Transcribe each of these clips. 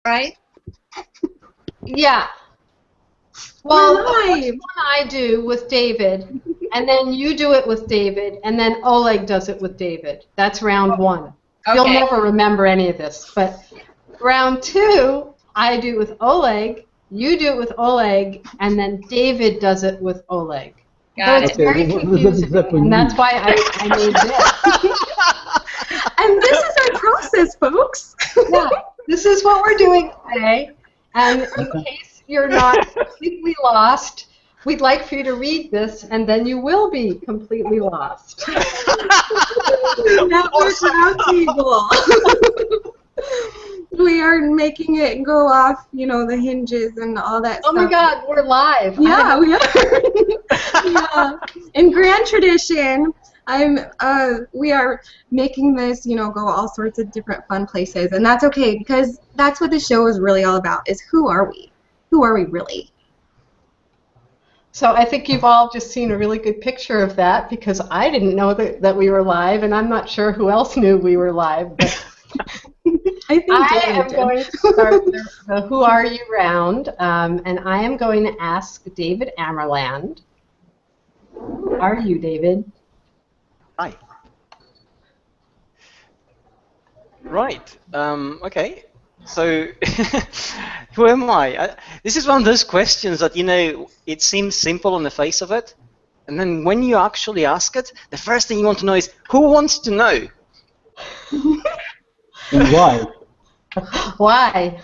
right? Yeah. Well, the We're first live. one I do with David, and then you do it with David, and then Oleg does it with David. That's round one. You'll Okay. never remember any of this, but round two, I do it with Oleg, you do it with Oleg, and then David does it with Oleg. So Got it's it. very confusing, and that's why I made this. And this is our process, folks. Yeah, this is what we're doing today, and in case you're not completely lost, we'd like for you to read this, and then you will be completely lost. Network RoundTable. We are making it go off, you know, the hinges and all that Oh stuff. my God, we're live. Yeah, we are. Yeah. In grand tradition, we are making this, you know, go all sorts of different fun places, and that's okay because that's what the show is really all about: is who are we? Who are we really? So I think you've all just seen a really good picture of that because I didn't know that we were live, and I'm not sure who else knew we were live. But I think I David am did. going to start the Who Are You round, and I am going to ask David Amerland. Who are you, David? Hi. Right. Okay. So, who am I? This is one of those questions that, you know, it seems simple on the face of it, and then when you actually ask it, the first thing you want to know is, who wants to know? And why? Why?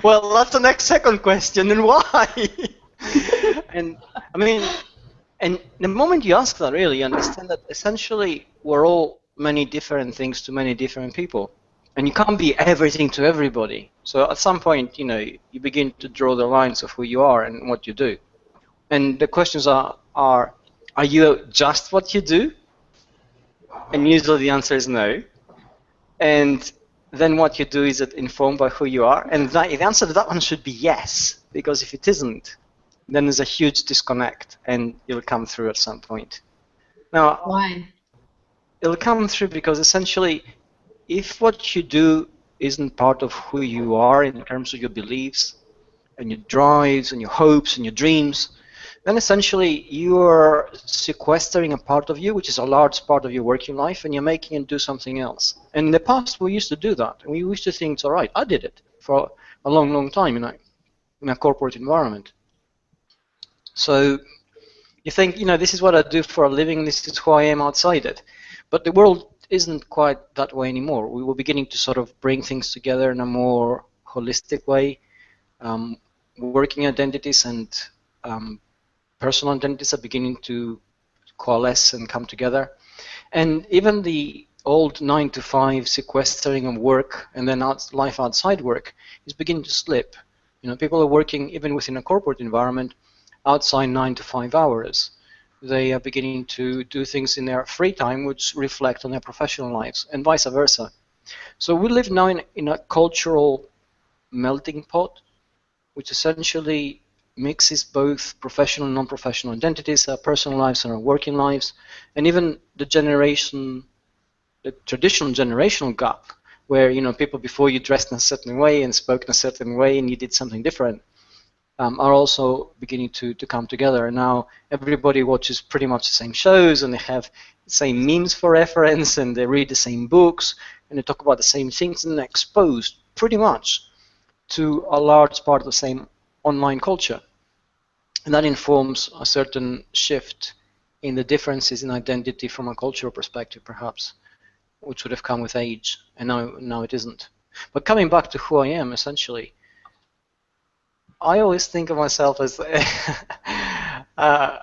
Well, that's the next second question, and why? And I mean, and the moment you ask that, really, you understand that essentially we're all many different things to many different people. And you can't be everything to everybody. So at some point, you know, you begin to draw the lines of who you are and what you do. And the questions are you just what you do? And usually the answer is no. And then what you do, is it informed by who you are? And the answer to that one should be yes. Because if it isn't, then there's a huge disconnect and it'll come through at some point. Now, Why? It'll come through because essentially, if what you do isn't part of who you are in terms of your beliefs and your drives and your hopes and your dreams, then essentially you are sequestering a part of you, which is a large part of your working life, and you're making it do something else. And in the past, we used to do that. And we used to think it's all right. I did it for a long, long time in a corporate environment. So you think, you know, this is what I do for a living, this is who I am outside it. But the world isn't quite that way anymore. We were beginning to sort of bring things together in a more holistic way. Working identities and personal identities are beginning to coalesce and come together. And even the old 9-to-5 sequestering of work and then life outside work is beginning to slip. You know, people are working even within a corporate environment outside 9 to 5 hours. They are beginning to do things in their free time which reflect on their professional lives, and vice versa. So we live now in a cultural melting pot, which essentially mixes both professional and non-professional identities, our personal lives and our working lives, and even the traditional generational gap, where, you know, people before you dressed in a certain way and spoke in a certain way and you did something different, are also beginning to come together. And now everybody watches pretty much the same shows, and they have the same memes for reference, and they read the same books, and they talk about the same things, and they're exposed pretty much to a large part of the same online culture. And that informs a certain shift in the differences in identity from a cultural perspective, perhaps, which would have come with age, and now it isn't. But coming back to who I am, essentially, I always think of myself as a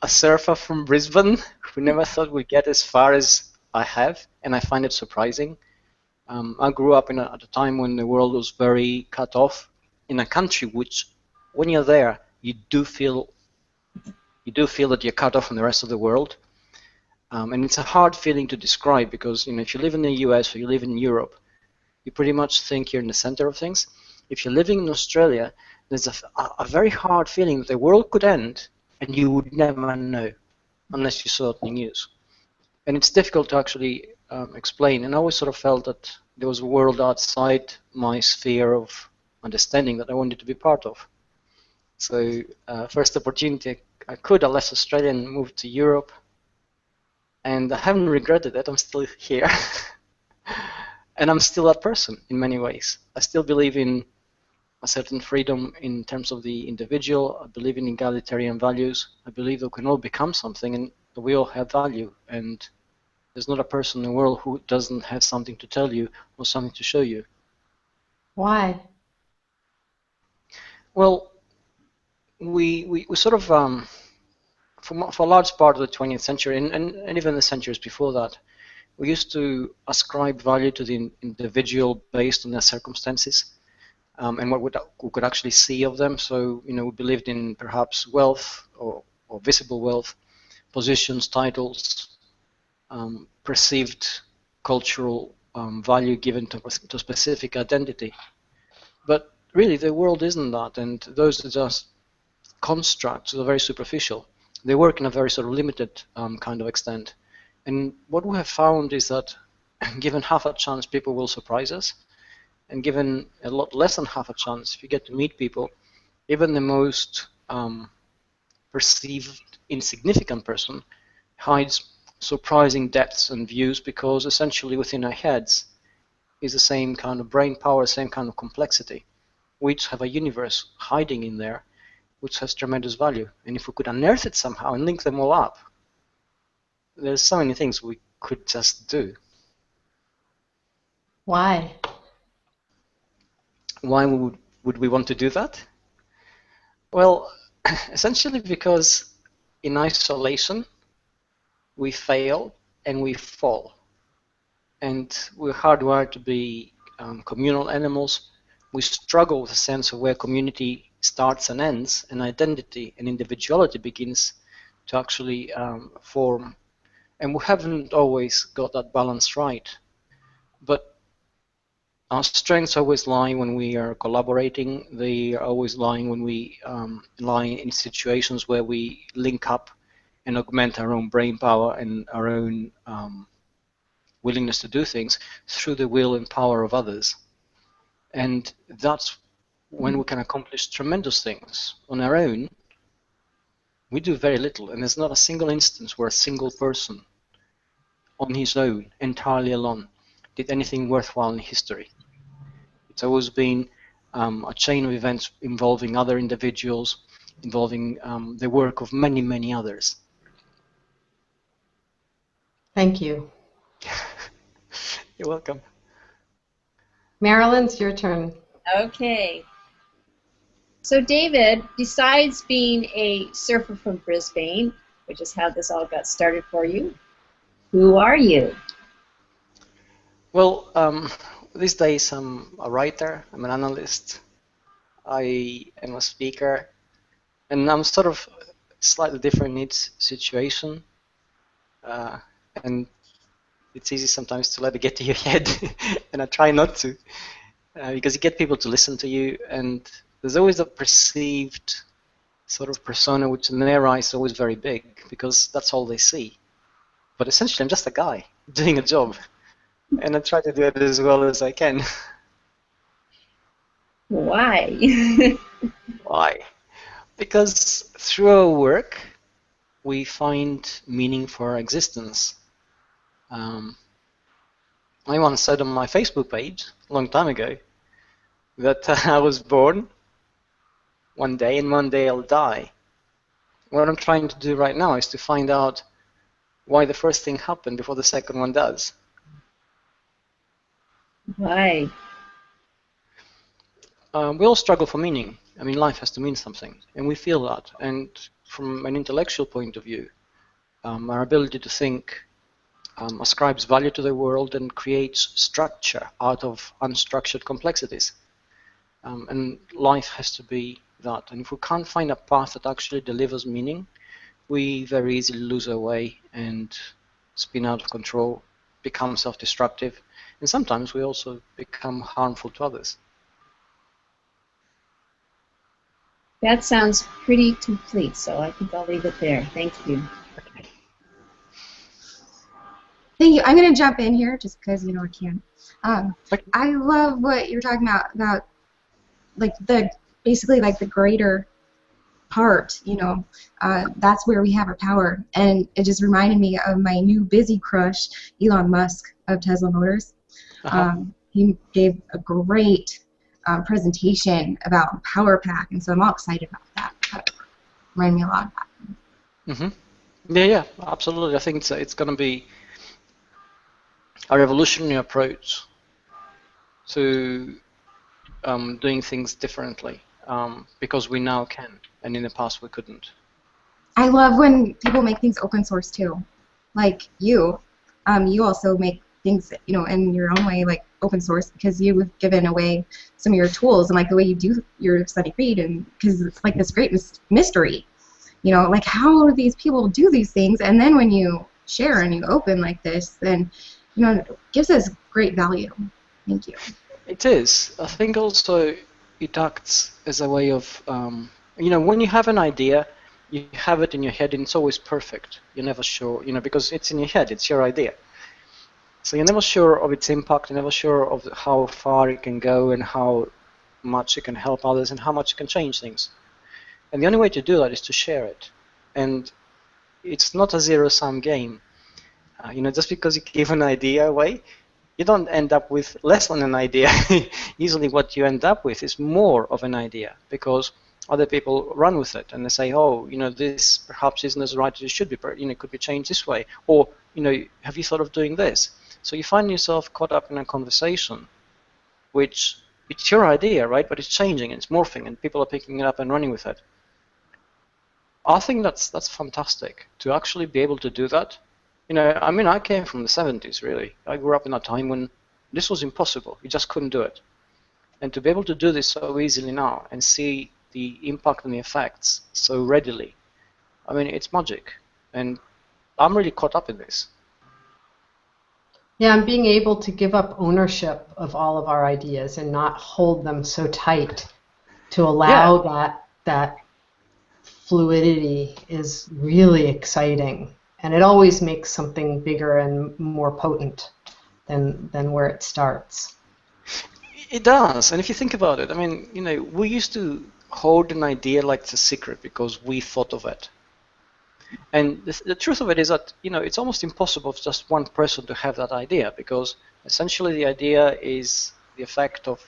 surfer from Brisbane who never thought we'd get as far as I have, and I find it surprising. I grew up at a time when the world was very cut off, in a country which, when you're there, you do feel that you're cut off from the rest of the world. And it's a hard feeling to describe because, you know, if you live in the US or you live in Europe, you pretty much think you're in the center of things. If you're living in Australia, there's a very hard feeling that the world could end and you would never know unless you saw it in the news. And it's difficult to actually explain. And I always sort of felt that there was a world outside my sphere of understanding that I wanted to be part of. So first opportunity I could, I left Australia and moved to Europe. And I haven't regretted it. I'm still here. And I'm still that person in many ways. I still believe in a certain freedom in terms of the individual. I believe in egalitarian values. I believe that we can all become something and that we all have value. And there's not a person in the world who doesn't have something to tell you or something to show you. Why? Well, we sort of, for a large part of the 20th century and even the centuries before that, we used to ascribe value to the individual based on their circumstances and what we could actually see of them. So, you know, we believed in perhaps wealth or visible wealth, positions, titles, perceived cultural value given to specific identity. But really, the world isn't that, and those are just constructs that are very superficial. They work in a very sort of limited kind of extent. And what we have found is that given half a chance, people will surprise us. And given a lot less than half a chance, if you get to meet people, even the most perceived insignificant person hides surprising depths and views, because essentially within our heads is the same kind of brain power, same kind of complexity. We each have a universe hiding in there which has tremendous value. And if we could unearth it somehow and link them all up, there's so many things we could just do. Why? Why would we want to do that? Well, essentially because in isolation, we fail and we fall. And we're hardwired to be communal animals. We struggle with a sense of where community starts and ends, and identity and individuality begins to actually form. And we haven't always got that balance right. But our strengths always lie when we are collaborating. They are always lying when we lie in situations where we link up and augment our own brain power and our own willingness to do things through the will and power of others. And that's when we can accomplish tremendous things. On our own, we do very little, and there's not a single instance where a single person on his own, entirely alone, did anything worthwhile in history. It's always been a chain of events involving other individuals, involving the work of many, many others. Thank you. You're welcome. Marilyn, it's your turn. Okay. So David, besides being a surfer from Brisbane, which is how this all got started for you, who are you? Well, these days I'm a writer, I'm an analyst, I am a speaker, and I'm sort of slightly different in each situation. And it's easy sometimes to let it get to your head, and I try not to, because you get people to listen to you, and there's always a perceived sort of persona which in their eyes is always very big, because that's all they see. But essentially I'm just a guy doing a job, and I try to do it as well as I can. Why? Why? Because through our work we find meaning for our existence. I once said on my Facebook page a long time ago that I was born one day and one day I'll die. What I'm trying to do right now is to find out why the first thing happened before the second one does. Why? We all struggle for meaning. I mean, life has to mean something, and we feel that. And from an intellectual point of view, our ability to think ascribes value to the world and creates structure out of unstructured complexities. And life has to be that. And if we can't find a path that actually delivers meaning, we very easily lose our way and spin out of control, become self-destructive, and sometimes we also become harmful to others. That sounds pretty complete, so I think I'll leave it there. Thank you. Thank you. I'm going to jump in here just because, you know, I can. I love what you're talking about like basically like the greater part, that's where we have our power. And it just reminded me of my new busy crush, Elon Musk of Tesla Motors. He gave a great presentation about Power Pack, and so I'm all excited about that. That reminded me a lot of that. Mm-hmm. Yeah, absolutely. I think it's going to be a revolutionary approach to doing things differently, because we now can, and in the past we couldn't. I love when people make things open source too, like you. You also make things, in your own way, like open source, because you've given away some of your tools and like the way you do your study read, and because it's like this great mystery, like how do these people do these things, and then when you share and you open like this, then it gives us great value. Thank you. It is. I think also it acts as a way of, when you have an idea, you have it in your head and it's always perfect. You're never sure, because it's in your head, it's your idea. So you're never sure of its impact, you're never sure of how far it can go and how much it can help others and how much it can change things. And the only way to do that is to share it. And it's not a zero-sum game. Just because you give an idea away, you don't end up with less than an idea. Usually what you end up with is more of an idea, because other people run with it and they say, oh, this perhaps isn't as right as it should be, but it could be changed this way, or have you thought of doing this? So you find yourself caught up in a conversation which it's your idea, right, but it's changing and it's morphing and people are picking it up and running with it. I think that's fantastic to actually be able to do that. I came from the 70s, really. I grew up in a time when this was impossible. You just couldn't do it. And to be able to do this so easily now and see the impact and the effects so readily, it's magic. And I'm really caught up in this. Yeah, and being able to give up ownership of all of our ideas and not hold them so tight to allow that fluidity is really exciting. And it always makes something bigger and more potent than where it starts. It does. And if you think about it, we used to hold an idea like it's a secret because we thought of it. And the truth of it is that, it's almost impossible for just one person to have that idea, because essentially the idea is the effect of,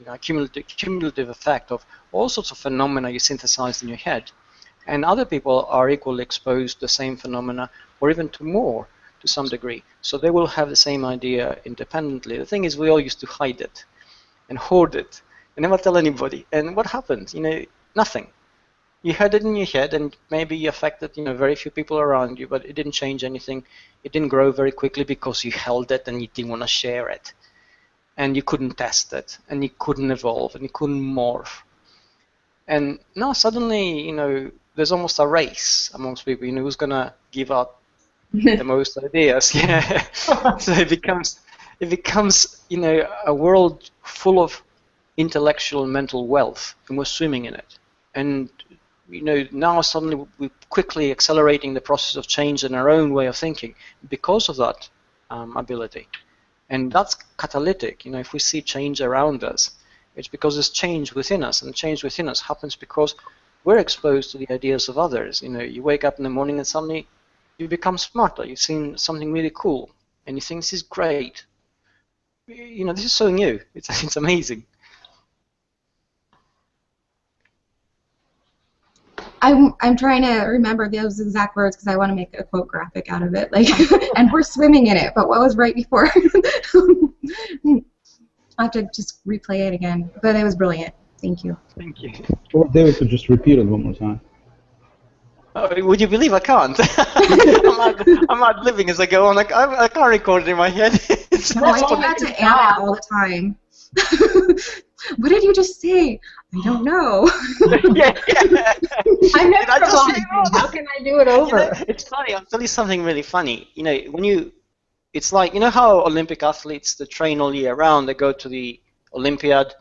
a cumulative effect of all sorts of phenomena you synthesize in your head. And other people are equally exposed to the same phenomena, or even to more, to some degree. So they will have the same idea independently. The thing is, we all used to hide it and hoard it and never tell anybody. And what happened? Nothing. You had it in your head, and maybe you affected, very few people around you, but it didn't change anything. It didn't grow very quickly because you held it and you didn't want to share it. And you couldn't test it, and you couldn't evolve, and you couldn't morph. And now suddenly, there's almost a race amongst people, who's going to give up the most ideas. Yeah. So it becomes, a world full of intellectual and mental wealth, and we're swimming in it. And, now suddenly we're quickly accelerating the process of change in our own way of thinking because of that ability. And that's catalytic. If we see change around us, it's because there's change within us, and change within us happens because we're exposed to the ideas of others. You wake up in the morning and suddenly you become smarter. You've seen something really cool, and you think, this is great. This is so new. It's amazing. I'm trying to remember those exact words because I want to make a quote graphic out of it. And we're swimming in it. But what was right before? I'll have to just replay it again. But it was brilliant. Thank you. Thank you. Well, David could just repeat it one more time. Would you believe I can't? I'm ad living as I go on. I can't record it in my head. No, I do that to Anna all the time. What did you just say? I don't know. I memorized. How can I do it over? It's funny. I'll tell you something really funny. It's like, how Olympic athletes, they train all year round, they go to the Olympiad,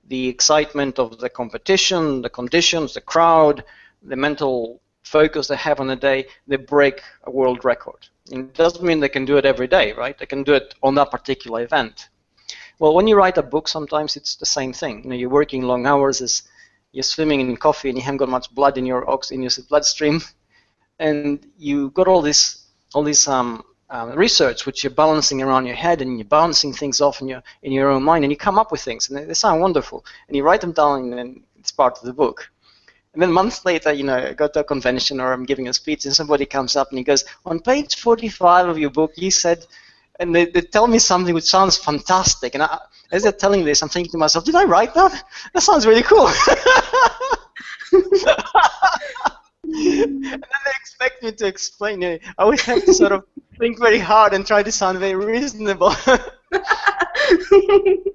the excitement of the competition, the conditions, the crowd, the mental focus they have on the day, they break a world record. And it doesn't mean they can do it every day, right? They can do it on that particular event. Well, when you write a book, sometimes it's the same thing. You know, you're working long hours, you're swimming in coffee, and you haven't got much blood in your bloodstream, and you got all this research which you're balancing around your head, and you're balancing things off in your own mind, and you come up with things, and they sound wonderful, and you write them down, and then it's part of the book. And then months later, you know, I go to a convention or I'm giving a speech, and somebody comes up and he goes, on page 45 of your book, you said, and they tell me something which sounds fantastic. And as they're telling this, I'm thinking to myself, did I write that? That sounds really cool. And then they expect me to explain it. I always have to sort of think very hard and try to sound very reasonable.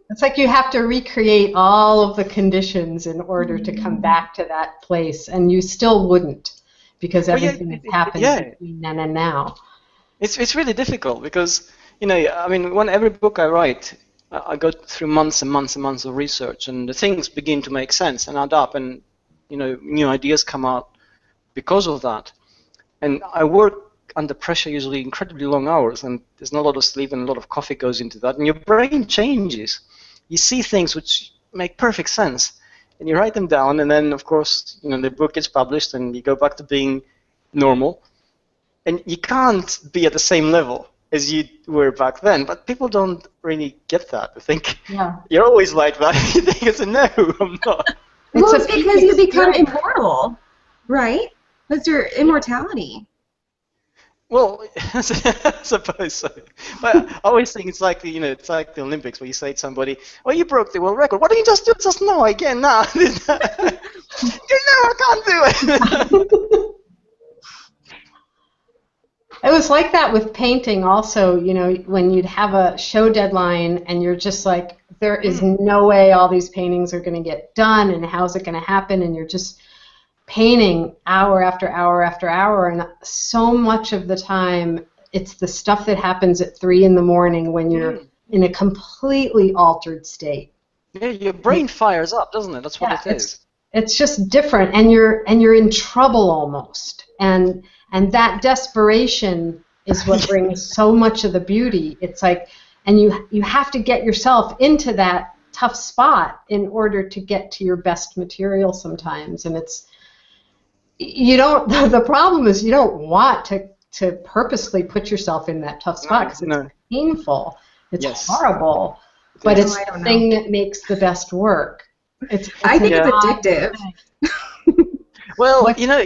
It's like you have to recreate all of the conditions in order to come back to that place, and you still wouldn't, because everything has happened between then and now. It's really difficult because, you know, I mean, when every book I write, I go through months and months and months of research, and the things begin to make sense and add up, and, you know, new ideas come out because of that. And I work under pressure, usually incredibly long hours, and there's not a lot of sleep, and a lot of coffee goes into that, and your brain changes. You see things which make perfect sense, and you write them down, and then, of course, you know, the book gets published, and you go back to being normal, and you can't be at the same level as you were back then, but people don't really get that. They think, you're always like that. You think, it's no, I'm not. Well, it's because you become immortal, right? That's your immortality. Well, I suppose so. But I always think it's like, you know, it's like the Olympics where you say to somebody, "Oh, you broke the world record. Why don't you just do it just now again?" Now, you know, I can't do it. It was like that with painting also, you know, when you'd have a show deadline and you're just like, there is no way all these paintings are going to get done, and how's it going to happen, and you're just painting hour after hour after hour, and so much of the time it's the stuff that happens at 3 in the morning when you're in a completely altered state. Yeah, your brain fires up, doesn't it? That's what it is. It's just different, and you're in trouble almost, and that desperation is what brings so much of the beauty. It's like, and you have to get yourself into that tough spot in order to get to your best material sometimes, and it's, you don't, the problem is you don't want to purposely put yourself in that tough spot because it's painful, it's horrible, but it's the thing that makes the best work. I think it's addictive. Well, you know,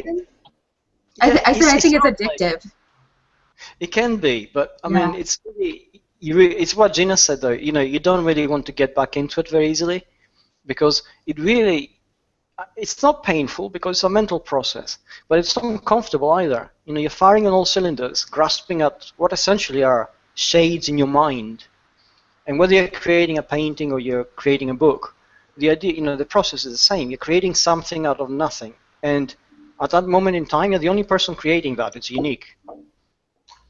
I think it's addictive. It can be, but I mean, it's really, it's what Gina said though. You know, you don't really want to get back into it very easily, because it's not painful because it's a mental process, but it's not uncomfortable either. You know, you're firing on all cylinders, grasping at what essentially are shades in your mind. And whether you're creating a painting or you're creating a book, the idea, you know, the process is the same. You're creating something out of nothing, and at that moment in time, you're the only person creating that. It's unique,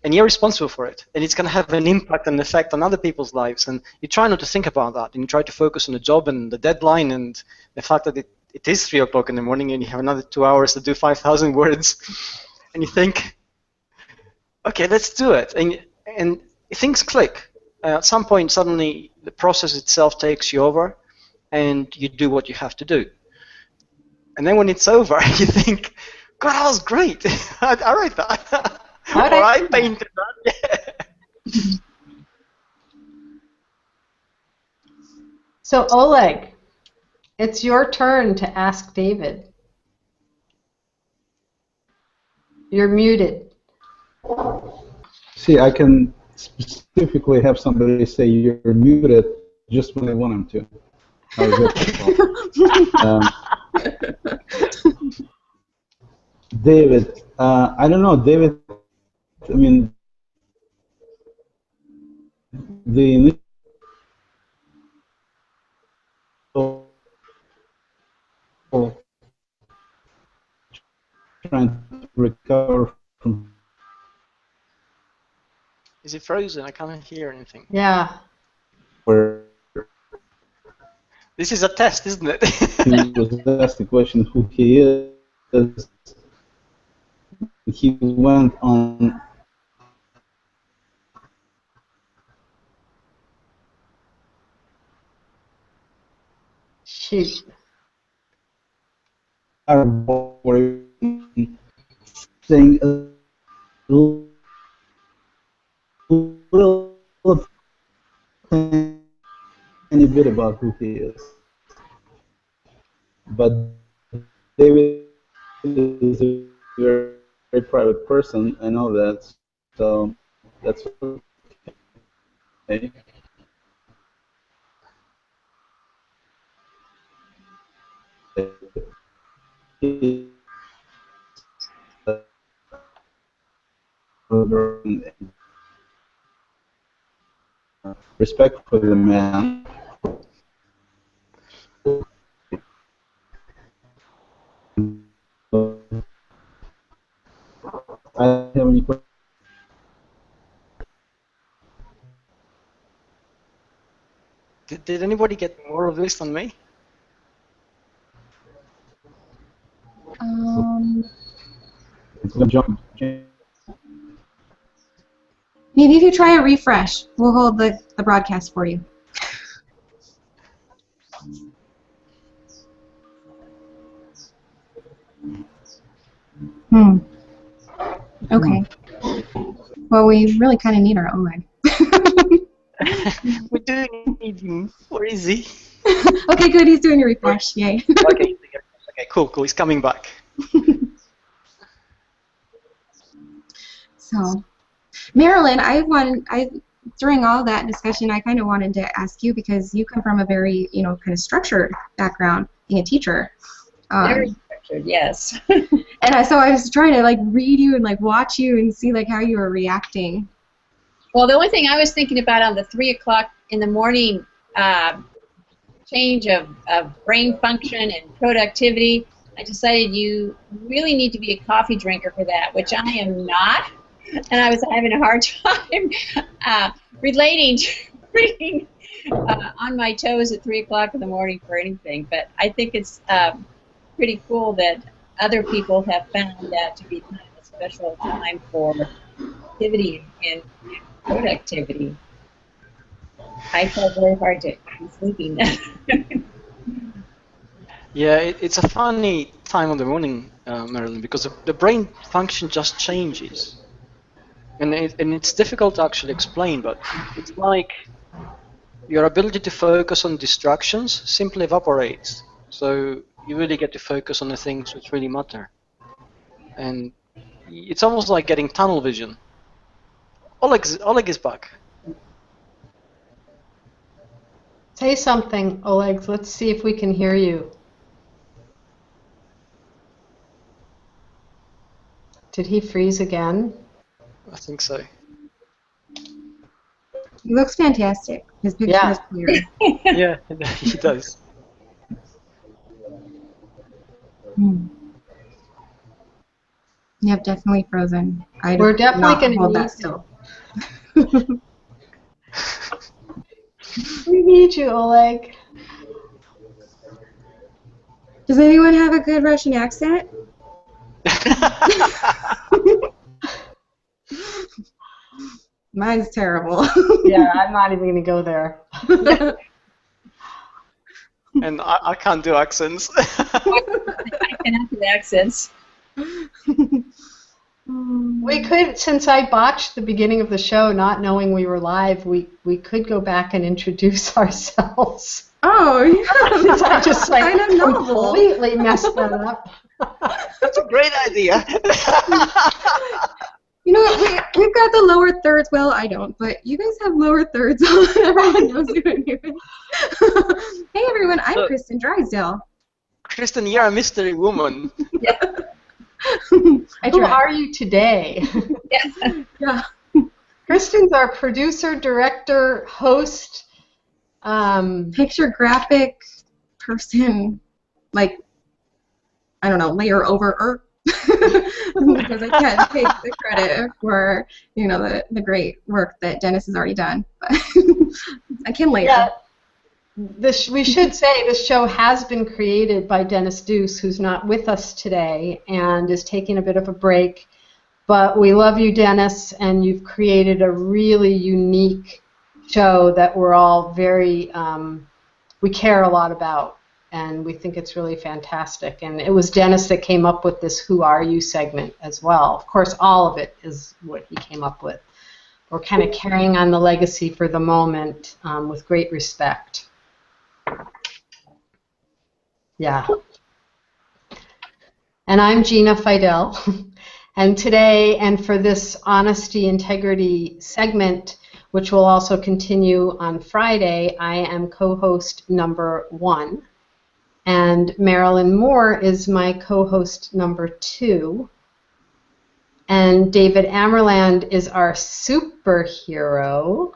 and you're responsible for it, and it's going to have an impact and effect on other people's lives. And you try not to think about that, and you try to focus on the job and the deadline and the fact that it is 3 o'clock in the morning and you have another 2 hours to do 5,000 words, and you think, okay, let's do it, and things click. At some point, suddenly, the process itself takes you over, and you do what you have to do. And then when it's over, you think, God, that was great. I wrote that. Or I painted that. Yeah. So, Oleg, it's your turn to ask David. You're muted. See, I can specifically have somebody say you're muted just when I want them to. How is that? David, I don't know, David, I mean, the initial trying to recover from. Is it frozen? I can't hear anything. Yeah. Where this is a test, isn't it? he was asked the question who he is. He went on. Shoot. Saying a little tiny bit about who he is. But David is a very, very private person. I know that, so that's okay. Respect for the man. I have any questions? Did anybody get more of this than me? It's gonna jump. Maybe if you try a refresh, we'll hold the broadcast for you. Okay. Well, we really kind of need our Oleg. We do need him. Where is he? Okay, good. He's doing a refresh. Yay. Okay, cool. He's coming back. So, Marilyn, during all that discussion, I kind of wanted to ask you, because you come from a very, kind of structured background, being a teacher. Very structured, yes. And so I was trying to read you and watch you and see how you were reacting. Well, the only thing I was thinking about on the 3 o'clock in the morning change of brain function and productivity, I decided you really need to be a coffee drinker for that, which I am not. And I was having a hard time relating to being on my toes at 3 o'clock in the morning for anything. But I think it's pretty cool that other people have found that to be kind of a special time for activity and productivity. I felt very hard to be sleeping. Yeah, it's a funny time of the morning, Marilyn, because the brain function just changes. And it's difficult to actually explain, but it's like your ability to focus on distractions simply evaporates. So you really get to focus on the things which really matter. And it's almost like getting tunnel vision. Oleg is back. Say something, Oleg. Let's see if we can hear you. Did he freeze again? I think so. He looks fantastic. His picture is clear. Yeah, he does. Yep, definitely frozen. We're definitely going to hold need that still. We need you, Oleg. Does anyone have a good Russian accent? Mine's terrible. Yeah, I'm not even going to go there. And I can't do accents. I cannot do accents. We could, since I botched the beginning of the show, not knowing we were live, we could go back and introduce ourselves. Oh, yeah. Since I just kind of novel. Completely messed that up. That's a great idea. You know what? We've got the lower thirds. Well, I don't, but you guys have lower thirds. Everyone knows who it is. Hey, everyone. I'm Kristen Drysdale. Kristen, you're a mystery woman. Yeah. Who are you today? Yeah. Kristen's our producer, director, host. Picture graphic person, I don't know, layer over because I can't take the credit for the great work that Dennis has already done. But I can layer. Yeah. We should say this show has been created by Dennis Deuce, who's not with us today and is taking a bit of a break. But we love you, Dennis, and you've created a really unique show that we're all very, we care a lot about. and we think it's really fantastic. And it was Dennis that came up with this Who Are You segment as well. Of course, all of it is what he came up with. We're kind of carrying on the legacy for the moment with great respect. Yeah. And I'm Gina Fidel. And today, and for this Honesty Integrity segment, which will also continue on Friday, I am co-host number 1. And Marilyn Moore is my co-host number 2. And David Amerland is our superhero.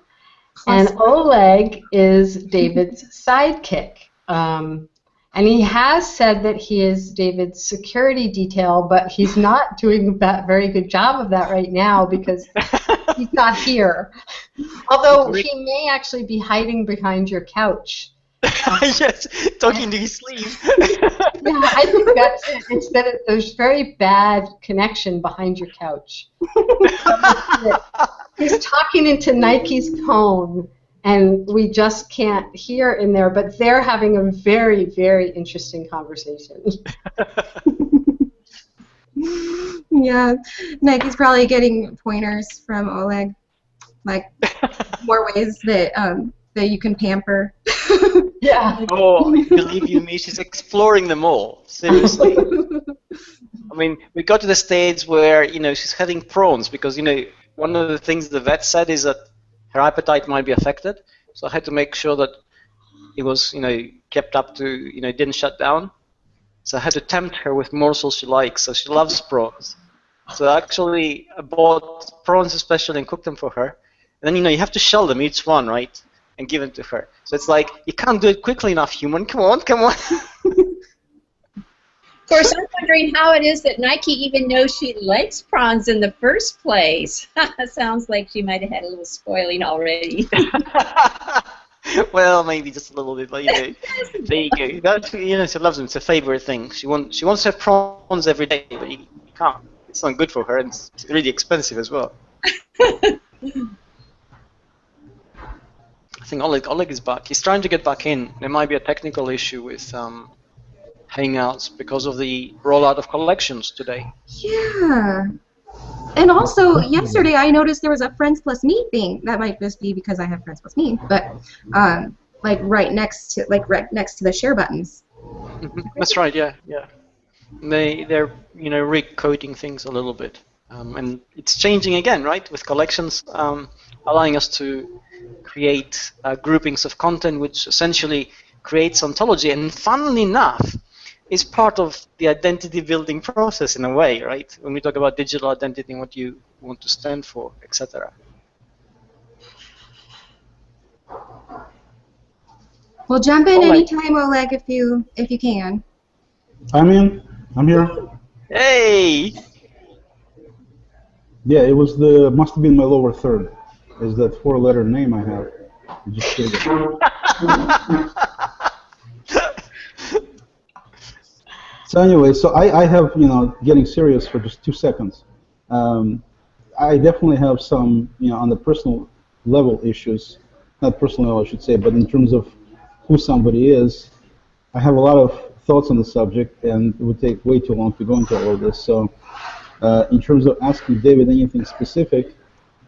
And Oleg is David's sidekick. And he has said that he is David's security detail, but he's not doing a very good job of that right now because he's not here. Although he may actually be hiding behind your couch. Yes, talking to his sleeve. Yeah, I think that's it. It's that there's very bad connection behind your couch. He's talking into Nike's phone, and we just can't hear in there, but they're having a very, very interesting conversation. Yeah, Nike's probably getting pointers from Oleg, like more ways that that you can pamper. Yeah. Oh, believe you me, she's exploring them all. Seriously. I mean, we got to the stage where, you know, she's having prawns because, you know, one of the things the vet said is that her appetite might be affected. So I had to make sure that it was, you know, kept up to, you know, it didn't shut down. So I had to tempt her with morsels she likes. So she loves prawns. So actually, I bought prawns especially and cooked them for her. And then, you know, you have to shell them, each one, right? And give it to her. So it's like, you can't do it quickly enough, human. Come on, come on. Of course, I'm wondering how it is that Nike even knows she likes prawns in the first place. Sounds like she might have had a little spoiling already. Well, maybe just a little bit, but you know, there you go. That, you know, she loves them. It's a favorite thing. She wants to have prawns every day, but you can't. It's not good for her, and it's really expensive as well. I think Oleg is back. He's trying to get back in. There might be a technical issue with Hangouts because of the rollout of collections today. Yeah. And also, yesterday I noticed there was a Friends Plus Me thing. That might just be because I have Friends Plus Me, but like right next to the share buttons. That's right. Yeah, yeah. They're you know, recoding things a little bit, and it's changing again, right? With collections allowing us to create groupings of content, which essentially creates ontology, and funnily enough, is part of the identity building process in a way, right? When we talk about digital identity and what you want to stand for, etc. Well, jump in anytime, Oleg, if you can. I'm in. I'm here. Hey! Yeah, it was must have been my lower third. Is that 4-letter name I have? I just killed it. So anyway, so I have, you know, getting serious for just 2 seconds. I definitely have some, you know, on the personal level issues, not personal level I should say, but in terms of who somebody is, I have a lot of thoughts on the subject, and it would take way too long to go into all of this. So in terms of asking David anything specific,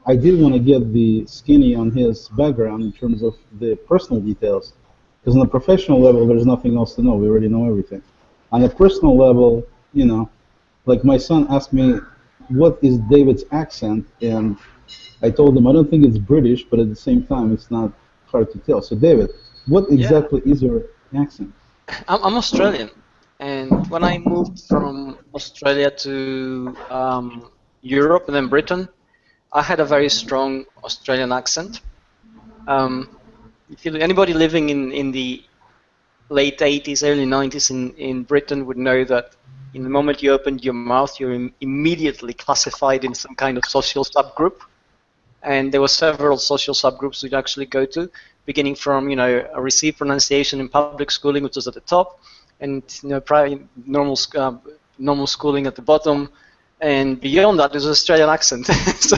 I did want to get the skinny on his background in terms of the personal details, because on the professional level, there's nothing else to know. We already know everything. On a personal level, you know, like my son asked me, what is David's accent? And I told him, I don't think it's British, but at the same time, it's not hard to tell. So David, what exactly is your accent? I'm Australian, and when I moved from Australia to Europe and then Britain, I had a very strong Australian accent. If anybody living in the late 80s, early 90s in Britain would know that in the moment you opened your mouth, you're immediately classified in some kind of social subgroup. And there were several social subgroups we'd actually go to, beginning from, you know, a received pronunciation in public schooling, which was at the top, and, you know, normal schooling at the bottom, and beyond that, there's an Australian accent. So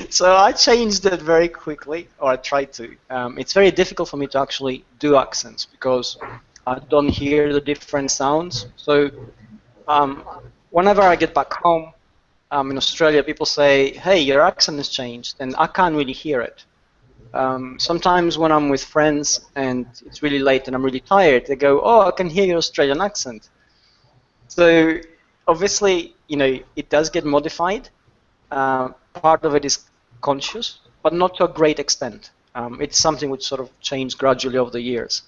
So I changed it very quickly, or I tried to. It's very difficult for me to actually do accents because I don't hear the different sounds. So um, whenever I get back home in Australia, people say, "Hey, your accent has changed," and I can't really hear it. Sometimes when I'm with friends and it's really late and I'm really tired, they go, "Oh, I can hear your Australian accent." So obviously, it does get modified. Part of it is conscious, but not to a great extent. It's something which sort of changed gradually over the years.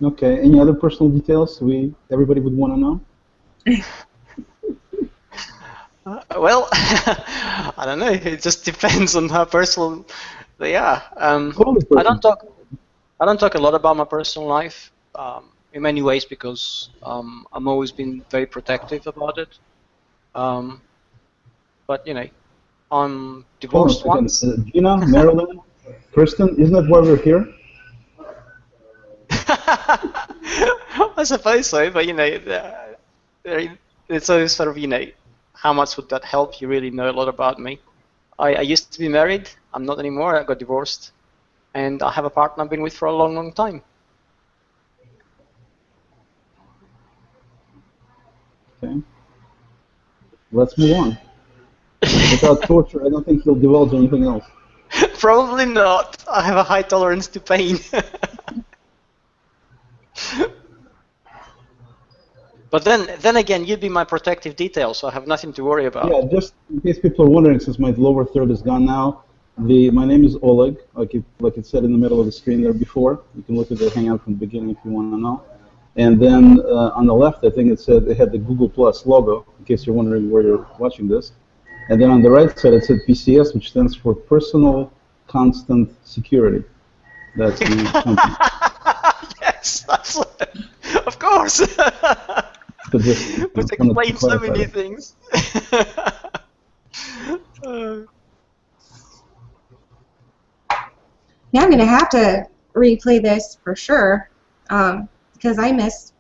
Okay. Any other personal details everybody would want to know? Well, I don't know. It just depends on how personal they are. Totally I don't personal. talk a lot about my personal life. In many ways because I'm always been very protective about it. But I'm Hold on a divorced second. once. Gina, Marilyn, Kristen, isn't that why we're here? I suppose so, but it's always sort of how much would that help you really know a lot about me. I used to be married. I'm not anymore. I got divorced, and I have a partner I've been with for a long, long time. Okay. Let's move on. Without torture, I don't think he'll divulge anything else. Probably not. I have a high tolerance to pain. But then again, you'd be my protective detail, so I have nothing to worry about. Yeah, just in case people are wondering, since my lower third is gone now, my name is Oleg, like it said in the middle of the screen there before. You can look at the Hangout from the beginning if you want to know. And then on the left, I think it had the Google Plus logo, in case you're wondering where you're watching this. And then on the right side, it said PCS, which stands for Personal Constant Security. That's the company. Yes, that's of course. Which explains so many things. Yeah, I'm going to have to replay this for sure because I missed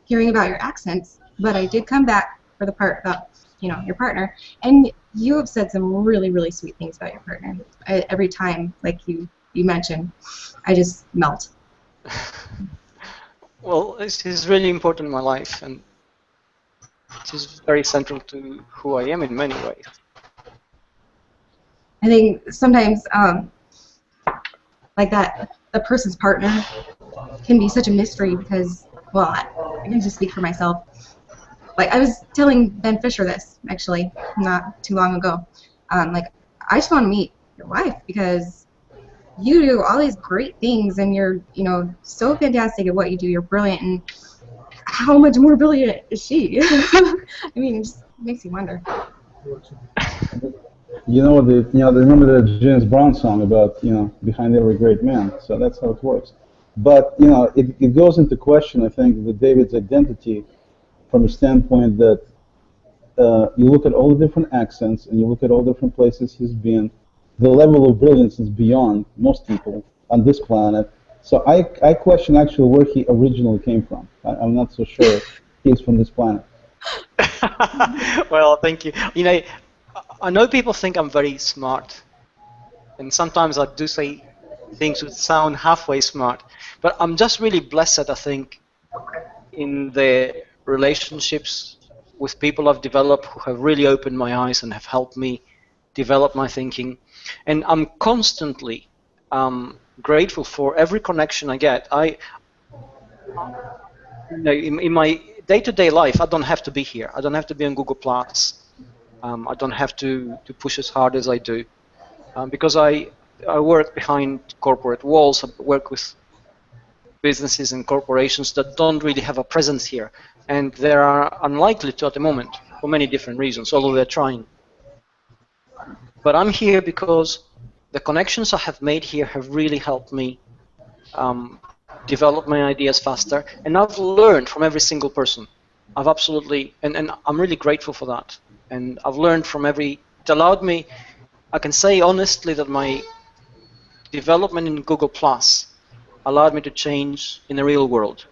hearing about your accents, but I did come back for the part about your partner, and you have said some really, really sweet things about your partner. Every time, like you mentioned, I just melt. Well, she's really important in my life, and she's very central to who I am in many ways. I think sometimes, like the person's partner can be such a mystery because, well, I can just speak for myself. Like, I was telling Ben Fisher this, actually, not too long ago. Like, I just want to meet your wife because you do all these great things and you're, so fantastic at what you do. You're brilliant, and how much more brilliant is she? I mean, it just makes you wonder. Remember the James Brown song about, behind every great man. So that's how it works. But, it goes into question, I think, with David's identity from the standpoint that you look at all the different accents and you look at all the different places he's been, the level of brilliance is beyond most people on this planet. So I question actually where he originally came from. I'm not so sure he's from this planet. Well, thank you. I know people think I'm very smart, and sometimes I do say things that sound halfway smart, but I'm just really blessed, I think, in the relationships with people I've developed who have really opened my eyes and have helped me develop my thinking. And I'm constantly grateful for every connection I get. In my day-to-day life, I don't have to be here. I don't have to be on Google Plus. I don't have to push as hard as I do because I work behind corporate walls. I work with businesses and corporations that don't really have a presence here, and they are unlikely to at the moment for many different reasons, although they're trying. But I'm here because the connections I have made here have really helped me develop my ideas faster, and I've learned from every single person. I've absolutely, and I'm really grateful for that. And I've learned from it allowed me, I can say honestly that my development in Google Plus allowed me to change in the real world.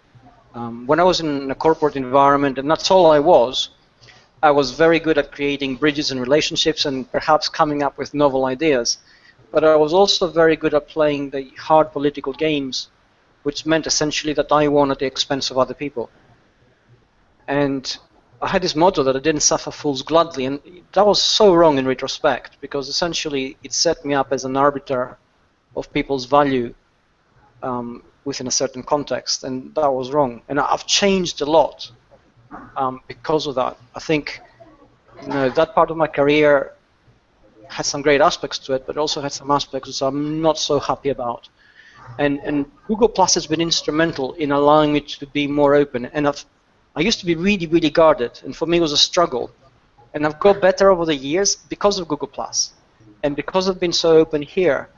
When I was in a corporate environment, and that's all I was very good at creating bridges and relationships and perhaps coming up with novel ideas. But I was also very good at playing the hard political games, which meant essentially that I won at the expense of other people. And I had this motto that I didn't suffer fools gladly, and that was so wrong in retrospect, because essentially it set me up as an arbiter of people's value within a certain context, and that was wrong. And I've changed a lot because of that. I think that part of my career had some great aspects to it, but also had some aspects which I'm not so happy about. And Google Plus has been instrumental in allowing me to be more open. And I used to be really, really guarded, and for me it was a struggle. And I've got better over the years because of Google Plus. And because I've been so open here,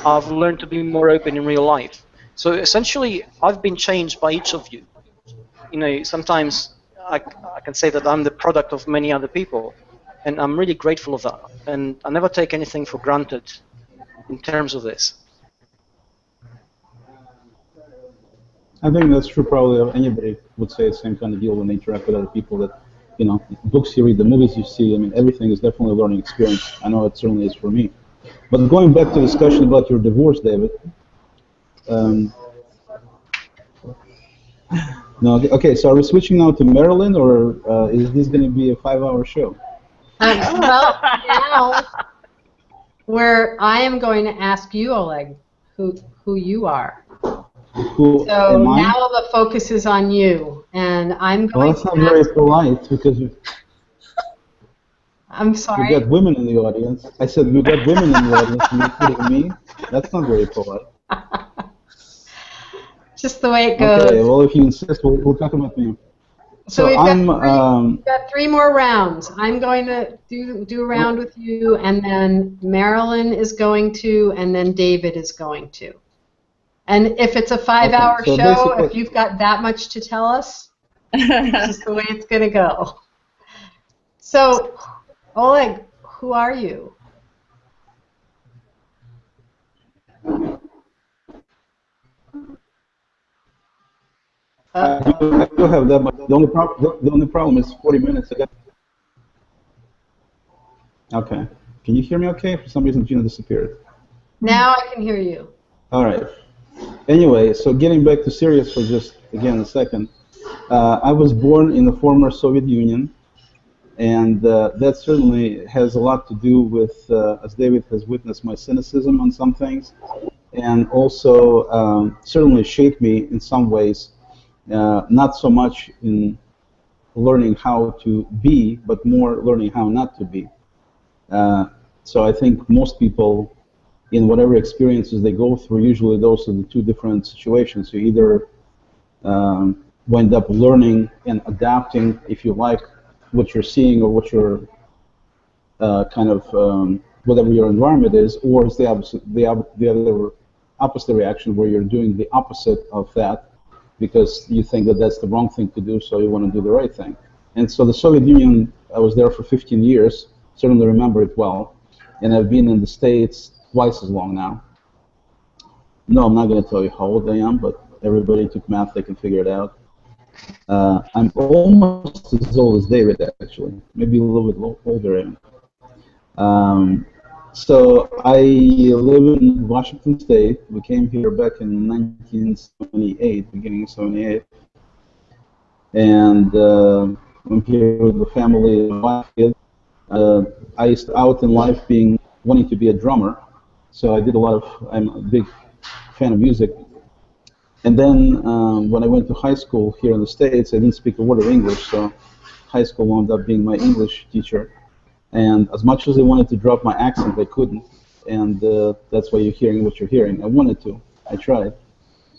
I've learned to be more open in real life. So essentially, I've been changed by each of you. Sometimes I can say that I'm the product of many other people, and I'm really grateful of that. And I never take anything for granted in terms of this. I think that's true. Probably anybody would say the same kind of deal when they interact with other people. That books you read, the movies you see. I mean, everything is definitely a learning experience. I know it certainly is for me. But going back to the discussion about your divorce, David. No, okay. So are we switching now to Maryland, or is this going to be a 5-hour show? Well, now where I am going to ask you, Oleg, who you are. Who So am I? now the focus is on you, and I'm going. Well, that's not very polite because I'm sorry. we got women in the audience. I said we got women in the audience, and you're kidding me? That's not very polite. Just the way it goes. Okay, well, if you insist, we'll talk about me. So we've got 3 more rounds. I'm going to do a round with you, and then Marilyn is going to, and then David is going to. And if it's a 5-hour show, if you've got that much to tell us, this is the way it's going to go. So, Oleg, who are you? I do have that much. The only problem is 40 minutes. Okay. Can you hear me okay? For some reason, Gina disappeared. Now I can hear you. All right. Anyway, so getting back to serious for just, again, a second. I was born in the former Soviet Union, and that certainly has a lot to do with, as David has witnessed, my cynicism on some things, and also certainly shaped me in some ways. Not so much in learning how to be, but more learning how not to be. So I think most people, in whatever experiences they go through, usually those are the 2 different situations. You either wind up learning and adapting, if you like, what you're seeing or what your whatever your environment is, or it's the other opposite reaction where you're doing the opposite of that, because you think that that's the wrong thing to do, so you want to do the right thing. And so the Soviet Union, I was there for 15 years, certainly remember it well, and I've been in the States twice as long now. No, I'm not going to tell you how old I am, but everybody took math, they can figure it out. I'm almost as old as David, actually, maybe a little bit older even. So I live in Washington State. We came here back in 1978, beginning of 78. And I'm here with the family and wife. I started out in life wanting to be a drummer. So I did I'm a big fan of music. And then when I went to high school here in the States, I didn't speak a word of English, so high school wound up being my English teacher. And as much as I wanted to drop my accent, I couldn't. And that's why you're hearing what you're hearing. I wanted to. I tried,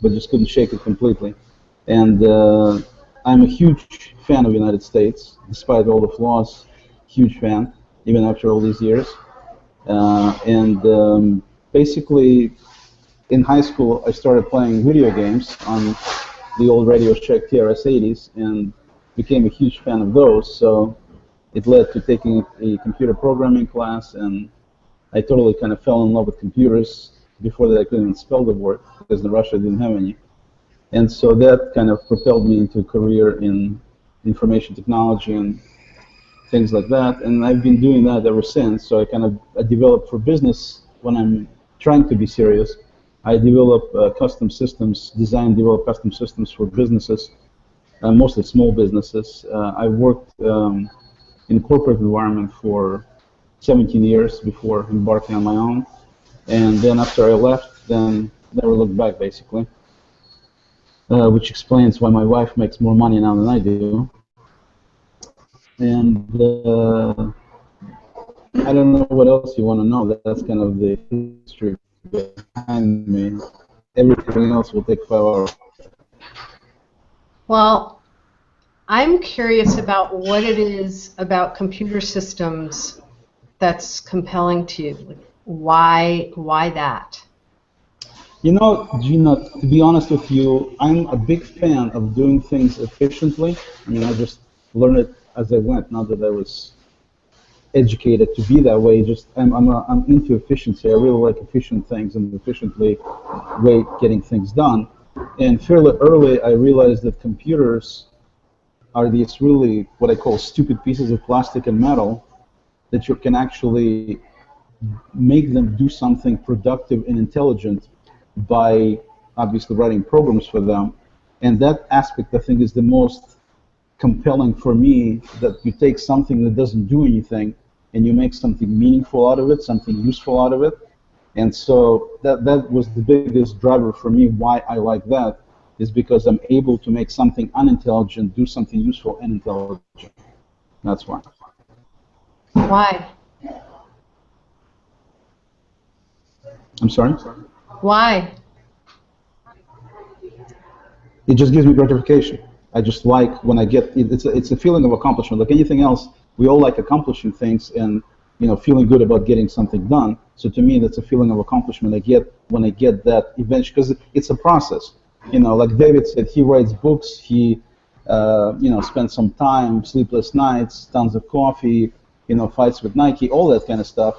but just couldn't shake it completely. And I'm a huge fan of the United States, despite all the flaws. Huge fan, even after all these years. Basically, in high school, I started playing video games on the old Radio Shack TRS-80s and became a huge fan of those. So it led to taking a computer programming class, and I totally kind of fell in love with computers. Before that, I couldn't even spell the word because in Russia I didn't have any. And so that kind of propelled me into a career in information technology and things like that. And I've been doing that ever since. So I developed for business when I'm trying to be serious. I develop custom systems, develop custom systems for businesses, mostly small businesses. I worked in a corporate environment for 17 years before embarking on my own. And then after I left, then never looked back, basically. Which explains why my wife makes more money now than I do. And I don't know what else you want to know. That's kind of the history behind me. Everything else will take 5 hours. Well, I'm curious about what it is about computer systems that's compelling to you. Like, why that? You know, Gina, to be honest with you, I'm a big fan of doing things efficiently. I mean, I just learned it as I went, not that I was educated to be that way. Just I'm into efficiency. I really like efficient things and efficiently way getting things done. And fairly early, I realized that computers are these really what I call stupid pieces of plastic and metal that you can actually make them do something productive and intelligent by obviously writing programs for them. And that aspect, I think, is the most compelling for me, that you take something that doesn't do anything and you make something meaningful out of it, something useful out of it. And so that was the biggest driver for me why I like that, is because I'm able to make something unintelligent do something useful and intelligent. That's why. Why? I'm sorry? Why? It just gives me gratification. I just like when I get it's a feeling of accomplishment. Like anything else, we all like accomplishing things and feeling good about getting something done. So to me, that's a feeling of accomplishment I get when I get that eventually, because it's a process. Like David said, he writes books. He spends some time, sleepless nights, tons of coffee, fights with Nike, all that kind of stuff,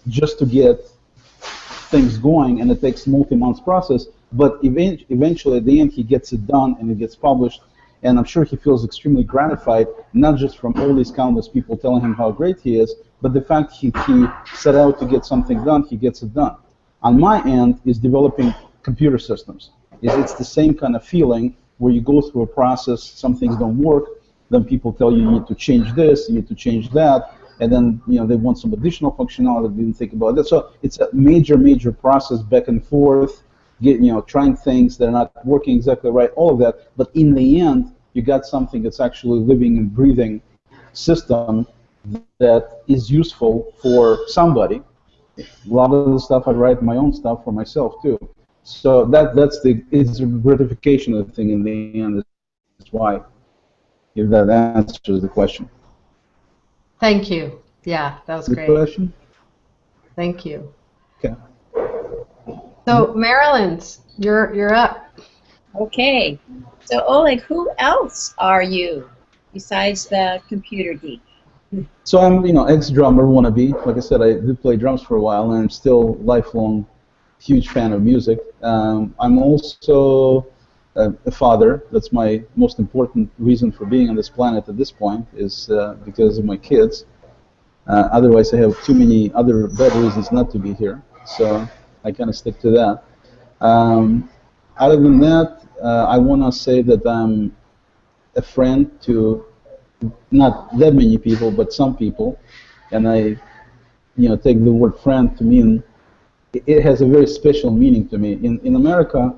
just to get things going, and it takes multi-months process. But eventually, at the end, he gets it done and it gets published. And I'm sure he feels extremely gratified, not just from all these countless people telling him how great he is, but the fact he set out to get something done, he gets it done. On my end is developing computer systems. It's the same kind of feeling where you go through a process, some things don't work, then people tell you need to change this, you need to change that, and then they want some additional functionality, they didn't think about that. So it's a major process back and forth, trying things that are not working exactly right, all of that. But in the end, you got something that's actually living and breathing system that is useful for somebody. A lot of the stuff I write my own stuff for myself too. So it's a gratification thing in the end. That's why, if that answers the question. Thank you. Yeah, that was great. Good question. Thank you. Okay. So Maryland, you're up. Okay. So Oleg, who else are you besides the computer geek? So I'm, ex-drummer wannabe. Like I said, I did play drums for a while, and I'm still lifelong huge fan of music. I'm also a father. That's my most important reason for being on this planet at this point, is because of my kids. Otherwise, I have too many other bad reasons not to be here. So I kind of stick to that. Other than that, I want to say that I'm a friend to not that many people, but some people, and I, take the word friend to mean it has a very special meaning to me. In America,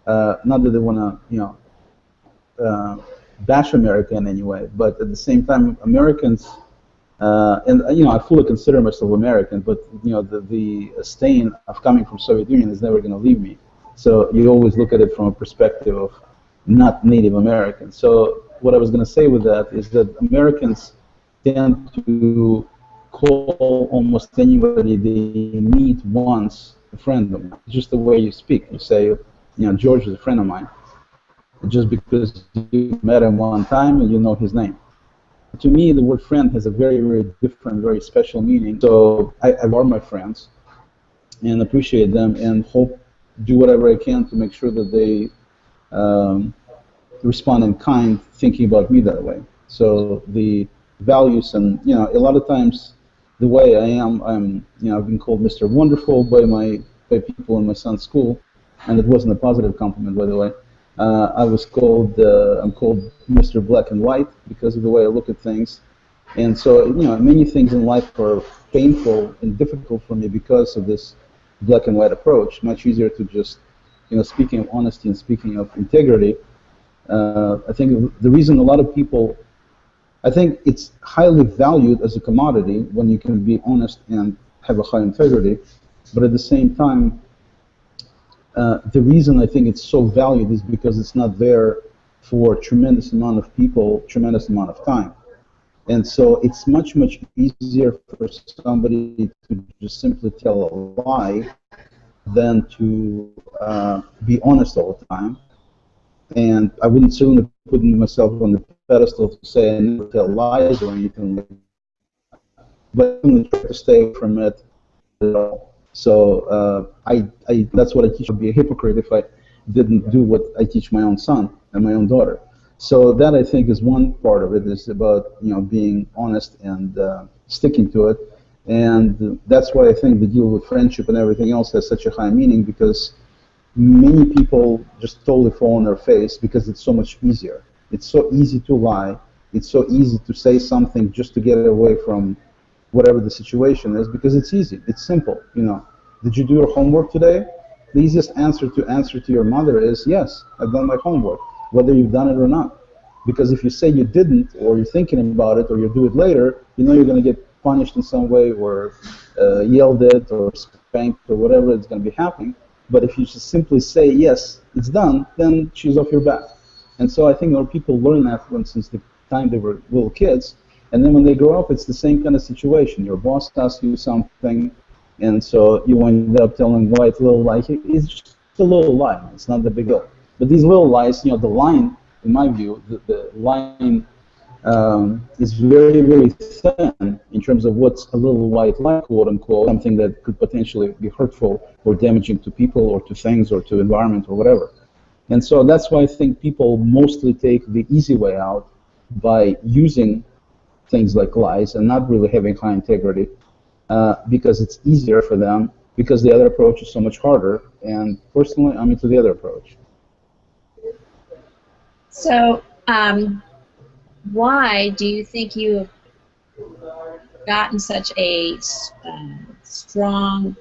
not that they want to, bash America in any way, but at the same time, Americans, and I fully consider myself American, but the stain of coming from Soviet Union is never going to leave me. So you always look at it from a perspective of not Native Americans. So what I was going to say with that is that Americans tend to call almost anybody they meet once a friend of mine. Just the way you speak. You say, George is a friend of mine, just because you met him one time and you know his name. To me, the word friend has a very, very different, very special meaning. So I love my friends and appreciate them and do whatever I can to make sure that they respond in kind, thinking about me that way. So the values, and a lot of times the way I am, I've been called Mr. Wonderful by people in my son's school, and it wasn't a positive compliment, by the way. I'm called Mr. Black and White because of the way I look at things. And so, many things in life are painful and difficult for me because of this black and white approach. Much easier to just, speaking of honesty and speaking of integrity, I think the reason a lot of people, I think it's highly valued as a commodity when you can be honest and have a high integrity, but at the same time, the reason I think it's so valued is because it's not there for a tremendous amount of people, tremendous amount of time. And so it's much, much easier for somebody to just simply tell a lie than to be honest all the time. And I wouldn't certainly put myself on the pedestal to say I never tell lies or anything like that, but I try to stay away from it at all. So that's what I teach. I'd be a hypocrite if I didn't do what I teach my own son and my own daughter. So that, I think, is one part of it, is about being honest and sticking to it. And that's why I think the deal with friendship and everything else has such a high meaning, because many people just totally fall on their face because it's so much easier. It's so easy to lie. It's so easy to say something just to get away from whatever the situation is, because it's easy. It's simple. Did you do your homework today? The easiest answer to your mother is, yes, I've done my homework, whether you've done it or not. Because if you say you didn't, or you're thinking about it, or you'll do it later, you're going to get punished in some way, or yelled at, or spanked, or whatever is going to be happening. But if you just simply say, yes, it's done, then she's off your back. And so I think people learn that since the time they were little kids. And then when they grow up, it's the same kind of situation. Your boss asks you something, and so you wind up telling white little lie. It's just a little lie. It's not the big deal. But these little lies, the line, in my view, the line is very, very thin in terms of what's a little white lie, quote unquote, something that could potentially be hurtful or damaging to people or to things or to environment or whatever. And so that's why I think people mostly take the easy way out by using things like lies and not really having high integrity, because it's easier for them, because the other approach is so much harder. And personally, I'm into the other approach. So, why do you think you've gotten such a strong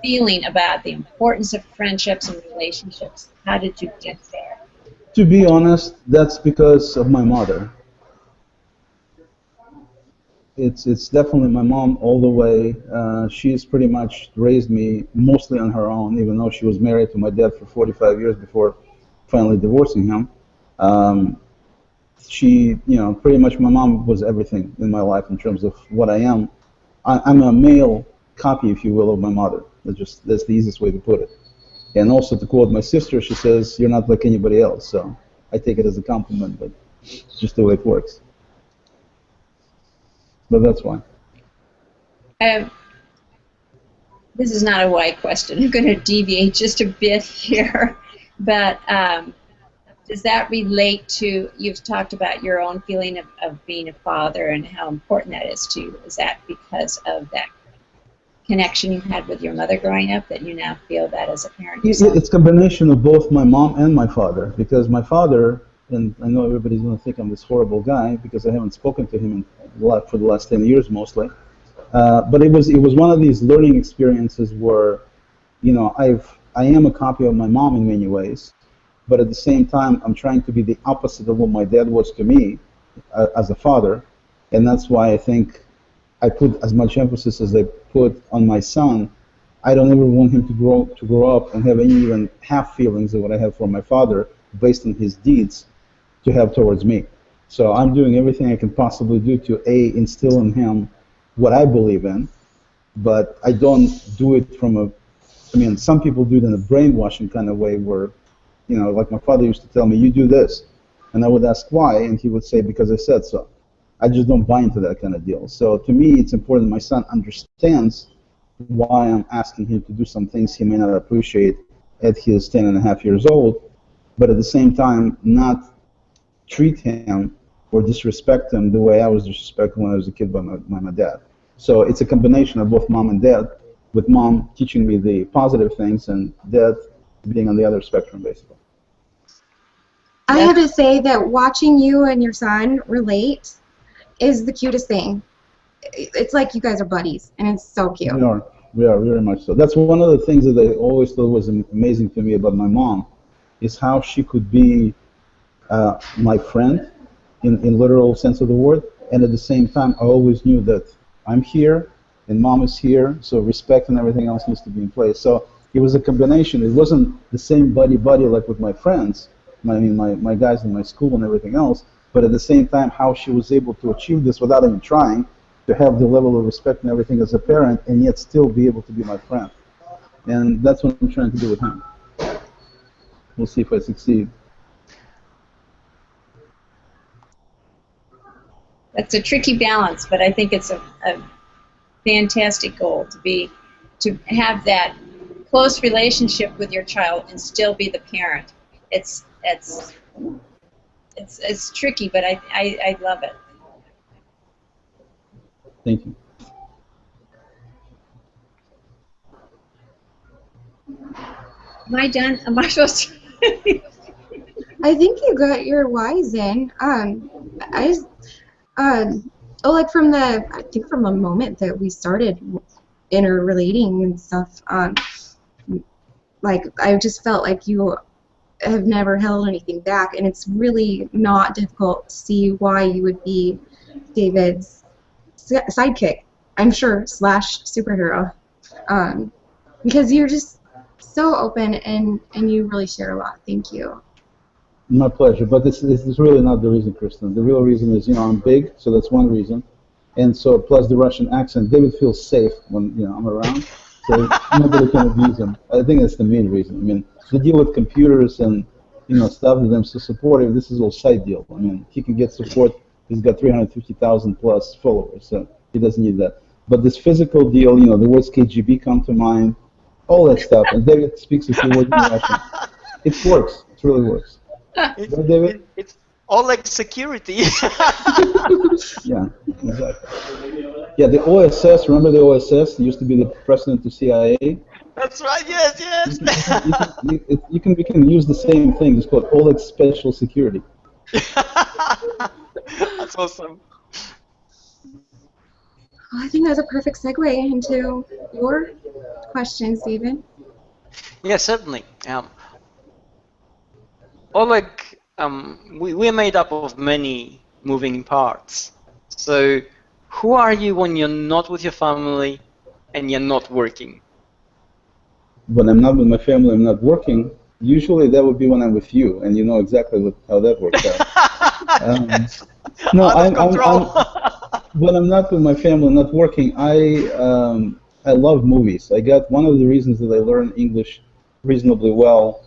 feeling about the importance of friendships and relationships? How did you get there? To be honest, that's because of my mother. It's definitely my mom all the way. She's pretty much raised me mostly on her own, even though she was married to my dad for 45 years before finally divorcing him. She, pretty much my mom was everything in my life in terms of what I am. I'm a male copy, if you will, of my mother. That's the easiest way to put it. And also, to quote my sister, she says, "You're not like anybody else." So I take it as a compliment, but it's just the way it works. But that's why. This is not a why question. I'm going to deviate just a bit here. But does that relate to, you've talked about your own feeling of being a father and how important that is to you. Is that because of that connection you had with your mother growing up that you now feel that as a parent yourself? It's a combination of both my mom and my father, because my father, and I know everybody's going to think I'm this horrible guy because I haven't spoken to him for the last 10 years mostly, but it was one of these learning experiences where, I am a copy of my mom in many ways, but at the same time I'm trying to be the opposite of what my dad was to me as a father, and that's why I think I put as much emphasis as I put on my son. I don't ever want him to grow up and have any even half feelings of what I have for my father based on his deeds to have towards me. So I'm doing everything I can possibly do to instill in him what I believe in, but I don't do it from some people do it in a brainwashing kind of way where, like my father used to tell me, "You do this," and I would ask why, and he would say, "Because I said so." I just don't buy into that kind of deal. So to me, it's important my son understands why I'm asking him to do some things he may not appreciate at his 10.5 years old, but at the same time not treat him or disrespect him the way I was disrespected when I was a kid by my dad. So it's a combination of both mom and dad, with mom teaching me the positive things and dad being on the other spectrum, basically. I have to say that watching you and your son relate is the cutest thing. It's like you guys are buddies, and it's so cute. We are very much so. That's one of the things that I always thought was amazing to me about my mom, is how she could be my friend in literal sense of the word, and at the same time I always knew that I'm here and mom is here, so respect and everything else needs to be in place. So it was a combination. It wasn't the same buddy like with my friends, my guys in my school and everything else, but at the same time how she was able to achieve this without even trying, to have the level of respect and everything as a parent, and yet still be able to be my friend. And that's what I'm trying to do with him. We'll see if I succeed. That's a tricky balance, but I think it's a fantastic goal to have that close relationship with your child and still be the parent. It's tricky, but I love it. Thank you. Am I done? Am I supposed to? I think you got your whys in. Like from the moment that we started interrelating and stuff, like I just felt like you have never held anything back, and it's really not difficult to see why you would be David's sidekick, I'm sure, / superhero, because you're just so open and you really share a lot. Thank you. My pleasure, but this is really not the reason, Kristen. The real reason is, I'm big, so that's one reason, and so plus the Russian accent. David feels safe when I'm around, so nobody can abuse him. I think that's the main reason. I mean, the deal with computers and stuff that I'm so supportive. This is all side deal. I mean, he can get support. He's got 350,000 plus followers, so he doesn't need that. But this physical deal, the words KGB come to mind, all that stuff. And David speaks a few words in Russian. It works. It really works. David? It's Oleg security. Yeah, exactly. Yeah, the OSS, remember the OSS? It used to be the precedent to CIA. That's right, yes. We can use the same thing. It's called Oleg Special Security. That's awesome. Well, I think that's a perfect segue into your questions, David. Yes, certainly. Oleg, we're made up of many moving parts. So, who are you when you're not with your family and you're not working? When I'm not with my family, I'm not working. Usually that would be when I'm with you, and you know exactly how that works out. When I'm not with my family, not working, I love movies. I got one of the reasons that I learned English reasonably well,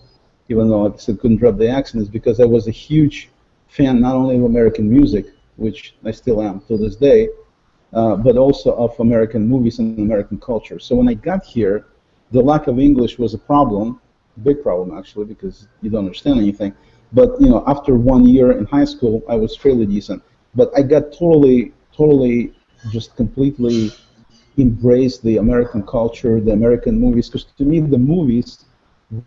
even though I couldn't drop the accent, is because I was a huge fan not only of American music, which I still am till this day, but also of American movies and American culture. So when I got here, the lack of English was a problem, big problem actually, because you don't understand anything. But after 1 year in high school, I was fairly decent. But I got totally, just completely embraced the American culture, the American movies, because to me the movies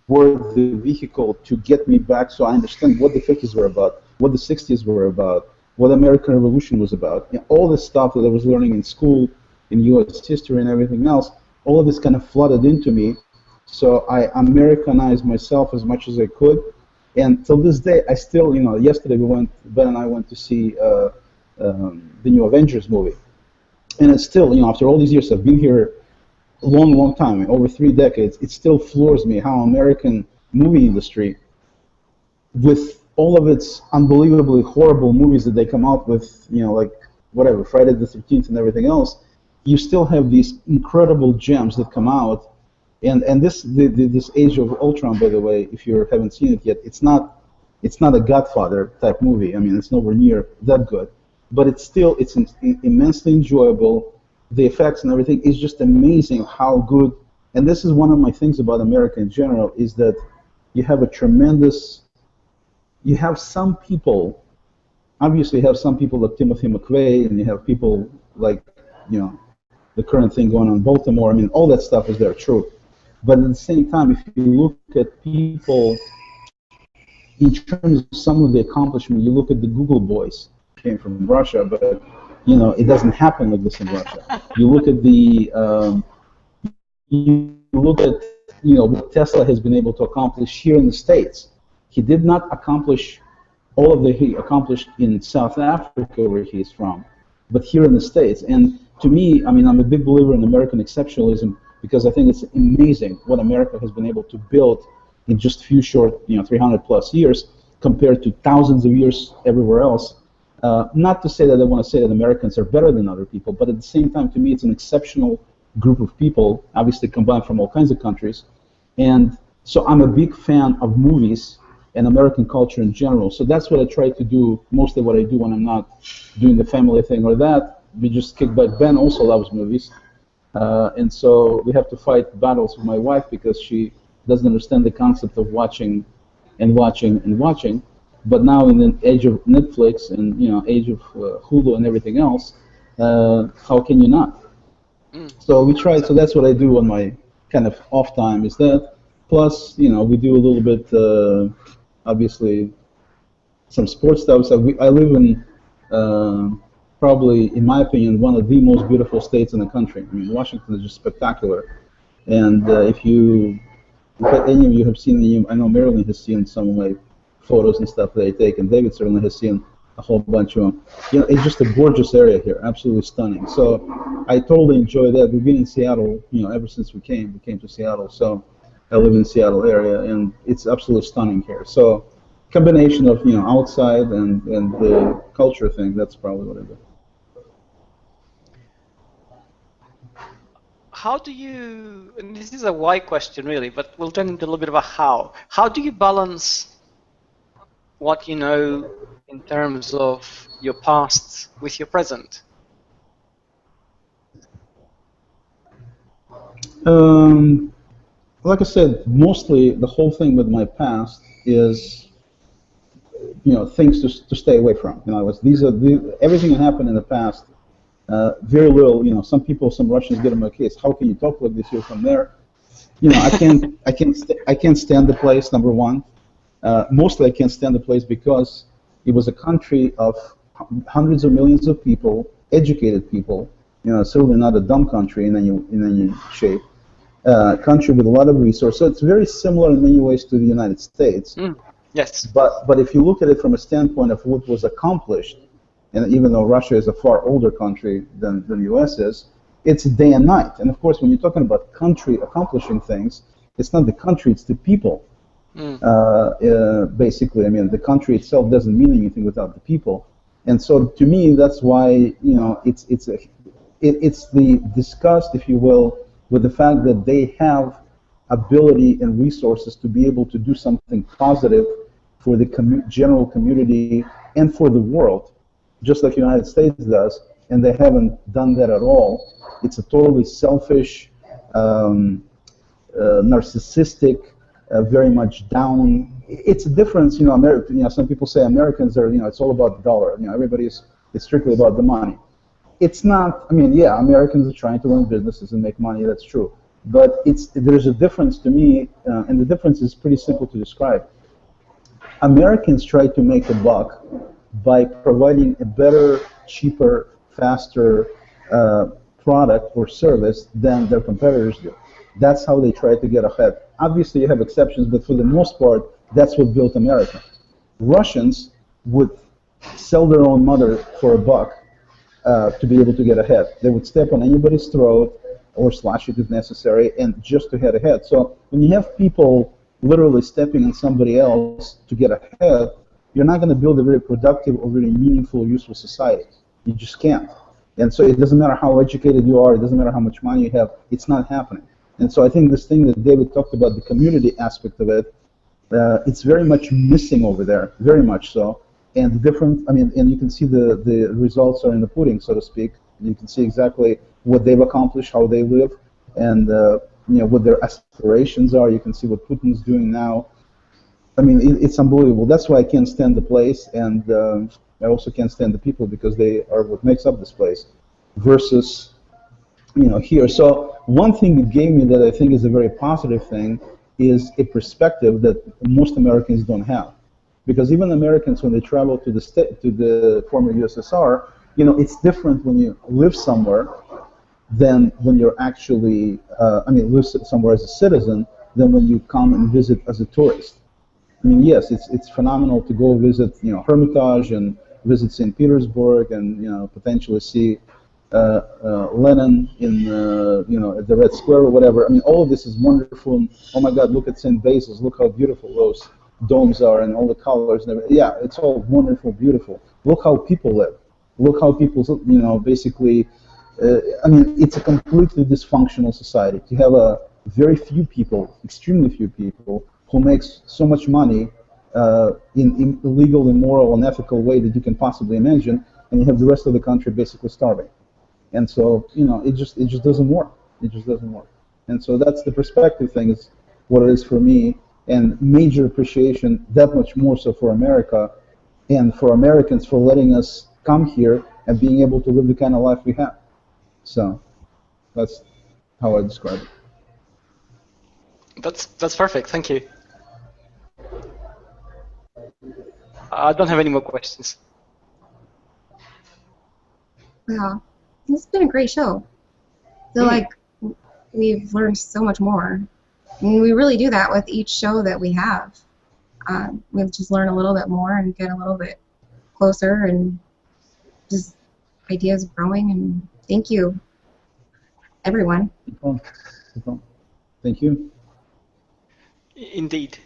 were the vehicle to get me back, so I understand what the 50s were about, what the 60s were about, what the American Revolution was about. All this stuff that I was learning in school, in U.S. history and everything else, all of this kind of flooded into me. So I Americanized myself as much as I could. And till this day, I still, yesterday Ben and I went to see the new Avengers movie. And it's still, after all these years, I've been here a long time, over 3 decades, it still floors me how American movie industry, with all of its unbelievably horrible movies that they come out with, like whatever, Friday the 13th and everything else, you still have these incredible gems that come out. And this Age of Ultron, by the way, if you haven't seen it yet, it's not a Godfather type movie. I mean, it's nowhere near that good, but it's immensely enjoyable. The effects and everything is just amazing how good and this is one of my things about America in general, is that you have you have some people, obviously you have some people like Timothy McVeigh, and you have people like, the current thing going on in Baltimore. I mean, all that stuff is there, true. But at the same time, if you look at people in terms of some of the accomplishment, you look at the Google boys, came from Russia, but it doesn't happen like this in Russia. You look at what Tesla has been able to accomplish here in the States. He did not accomplish all of he accomplished in South Africa, where he's from, but here in the States. And to me, I mean, I'm a big believer in American exceptionalism, because I think it's amazing what America has been able to build in just a few short, 300 plus years, compared to thousands of years everywhere else. Not to say that I want to say that Americans are better than other people, but at the same time, to me, it's an exceptional group of people, obviously combined from all kinds of countries. And so I'm a big fan of movies and American culture in general. So that's what I try to do, mostly what I do when I'm not doing the family thing or that. We just kick back. Ben also loves movies. And so we have to fight battles with my wife, because she doesn't understand the concept of watching and watching and watching. But now in the age of Netflix and age of Hulu and everything else, how can you not? So we try. So that's what I do on my kind of off time, is that. Plus, we do a little bit, obviously, some sports stuff. So I live in probably, in my opinion, one of the most beautiful states in the country. I mean, Washington is just spectacular. And if any of you have seen, I know Marilyn has seen some of my photos and stuff that I take, and David certainly has seen a whole bunch of them. It's just a gorgeous area here, absolutely stunning. So I totally enjoy that. We've been in Seattle, ever since we came to Seattle. So I live in the Seattle area, and it's absolutely stunning here. So combination of outside and the culture thing, that's probably what I do. How do you, and this is a why question really, but we'll turn into a little bit of a how. How do you balance what you know in terms of your past with your present? Like I said, mostly the whole thing with my past is, things to stay away from. Everything that happened in the past. Very little, some Russians get on my case. How can you talk like this? You're from there. I can't stand the place. Number one, mostly I can't stand the place because it was a country of hundreds of millions of people, educated people. Certainly not a dumb country in any shape. Country with a lot of resources. So it's very similar in many ways to the United States. Yes. But if you look at it from a standpoint of what was accomplished, and even though Russia is a far older country than the U.S. is, it's day and night. And of course, when you're talking about country accomplishing things, it's not the country, it's the people. Basically, I mean, the country itself doesn't mean anything without the people. And so, to me, that's why it's the disgust, if you will, with the fact that they have ability and resources to be able to do something positive for the general community and for the world, just like the United States does, and they haven't done that at all. It's a totally selfish, narcissistic, very much down. It's a difference, some people say Americans are, it's all about the dollar. It's strictly about the money. It's not. I mean, yeah, Americans are trying to run businesses and make money. That's true. But there's a difference to me, and the difference is pretty simple to describe. Americans try to make a buck by providing a better, cheaper, faster product or service than their competitors do. That's how they try to get ahead. Obviously, you have exceptions, but for the most part, that's what built America. Russians would sell their own mother for a buck to be able to get ahead. They would step on anybody's throat or slash it if necessary, and just to get ahead. So when you have people literally stepping on somebody else to get ahead, you're not going to build a very productive or really meaningful, useful society. You just can't. And so it doesn't matter how educated you are, it doesn't matter how much money you have, it's not happening. And so I think this thing that David talked about, the community aspect of it, it's very much missing over there, very much so. And the different, and you can see the results are in the pudding, so to speak. You can see exactly what they've accomplished, how they live, and what their aspirations are. You can see what Putin's doing now. I mean, it's unbelievable. That's why I can't stand the place, and I also can't stand the people, because they are what makes up this place. Versus, here. So one thing it gave me that I think is a very positive thing is a perspective that most Americans don't have. Because even Americans, when they travel to the former USSR, it's different when you live somewhere than when you're actually, live somewhere as a citizen, than when you come and visit as a tourist. I mean, yes, it's phenomenal to go visit, Hermitage and visit St. Petersburg and, potentially see Lenin in, at the Red Square or whatever. I mean, all of this is wonderful. And, oh my God, look at St. Basil's. Look how beautiful those domes are and all the colors and everything. Yeah, it's all wonderful, beautiful. Look how people live. Look how people, basically. It's a completely dysfunctional society. You have very few people, extremely few people, who makes so much money in illegal, immoral, unethical way that you can possibly imagine, and you have the rest of the country basically starving. And so, it just doesn't work. It just doesn't work. And so that's the perspective thing, is what it is for me, and major appreciation, that much more so for America, and for Americans for letting us come here and being able to live the kind of life we have. So that's how I describe it. That's perfect. Thank you. I don't have any more questions. Wow, this has been a great show. I feel like we've learned so much more. I mean, we really do that with each show that we have. We just learn a little bit more and get a little bit closer, and just ideas growing. And thank you, everyone. Thank you. Indeed.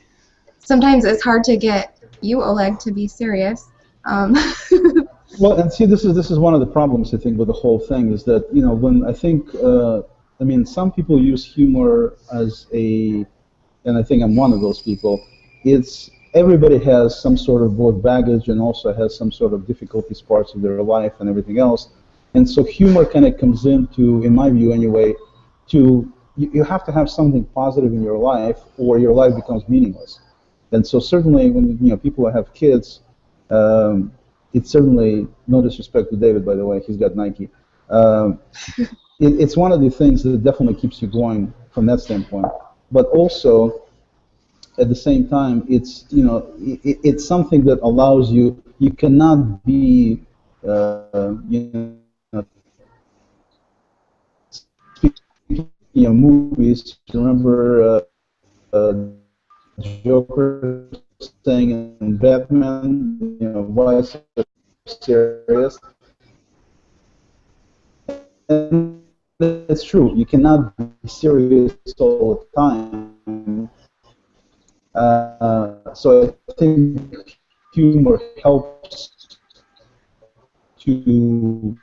Sometimes it's hard to get you, Oleg, to be serious. Well, and see, this is one of the problems, I think, with the whole thing, is that, when I think, some people use humor as and I think I'm one of those people, everybody has some sort of both baggage and also has some sort of difficulties, parts of their life and everything else. And so humor kind of comes into, in my view anyway, you have to have something positive in your life, or your life becomes meaningless. And so certainly when people have kids, it's certainly, no disrespect to David, by the way, he's got Nike. It's one of the things that definitely keeps you going from that standpoint. But also, at the same time, it's it's something that allows you. You cannot be movies. Remember Joker saying in Batman, why so serious? And it's true. You cannot be serious all the time. So I think humor helps to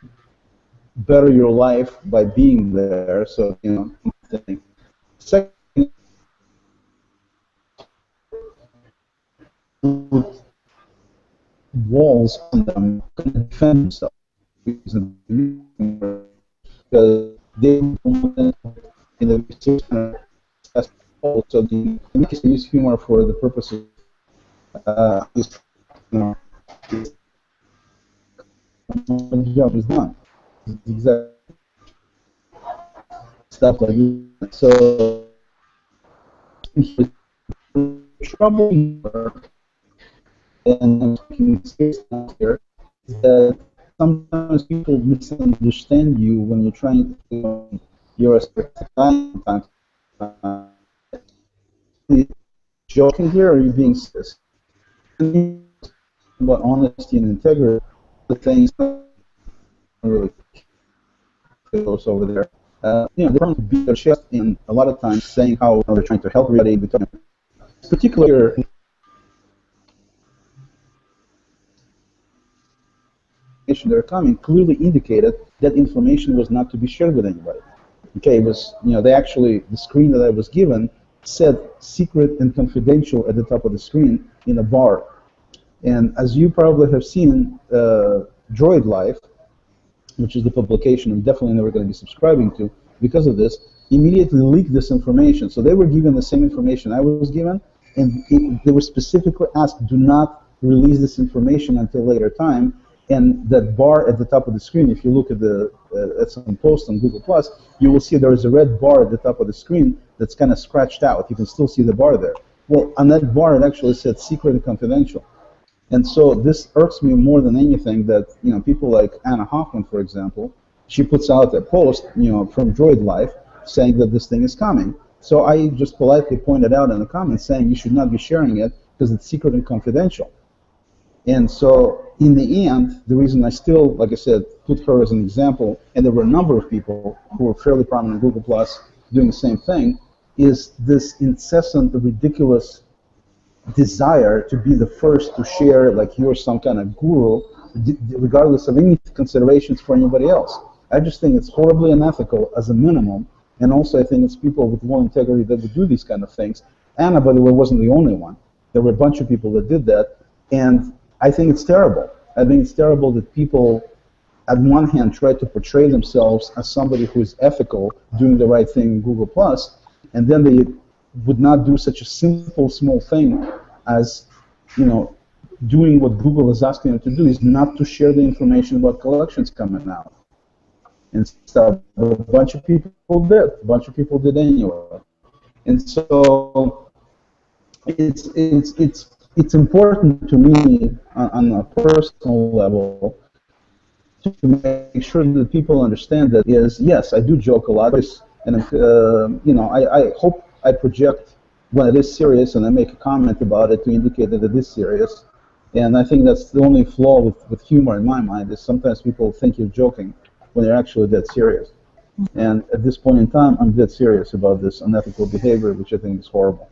better your life by being there. So second, walls on them can defend themselves because they in the research also the use humor for the purpose of the job is done. Exactly stuff like that. So trouble and here is that sometimes people misunderstand you when you're trying to you're joking here, or are you being serious? About honesty and integrity, the things really close over there. They're trying to beat their chest in a lot of times, saying how they're trying to help everybody. Particularly that are coming clearly indicated that information was not to be shared with anybody. Okay, it was, they actually, the screen that I was given said secret and confidential at the top of the screen in a bar. And as you probably have seen, Droid Life, which is the publication I'm definitely never going to be subscribing to because of this, immediately leaked this information. So they were given the same information I was given, and they were specifically asked, do not release this information until later time. And that bar at the top of the screen, if you look at at some post on Google+, you will see there is a red bar at the top of the screen that's kind of scratched out. You can still see the bar there. Well, on that bar, it actually said secret and confidential. And so this irks me more than anything that, people like Anna Hoffman, for example, she puts out a post, from Droid Life saying that this thing is coming. So I just politely pointed out in the comments saying you should not be sharing it because it's secret and confidential. And so in the end, the reason I still, like I said, put her as an example, and there were a number of people who were fairly prominent in Google+ doing the same thing, is this incessant, ridiculous desire to be the first to share, like you're some kind of guru, regardless of any considerations for anybody else. I just think it's horribly unethical as a minimum, and also I think it's people with low integrity that would do these kind of things. Anna, by the way, wasn't the only one. There were a bunch of people that did that, and I think it's terrible. I think it's terrible that people, on one hand, try to portray themselves as somebody who is ethical, doing the right thing in Google+, and then they would not do such a simple, small thing as, doing what Google is asking them to do, is not to share the information about collections coming out and stuff. But a bunch of people did. A bunch of people did anyway. And so it's important to me on a personal level to make sure that people understand that yes, I do joke a lot, and I hope I project when it is serious, and I make a comment about it to indicate that it is serious. And I think that's the only flaw with humor in my mind, is sometimes people think you're joking when you're actually dead serious. And at this point in time, I'm dead serious about this unethical behavior, which I think is horrible.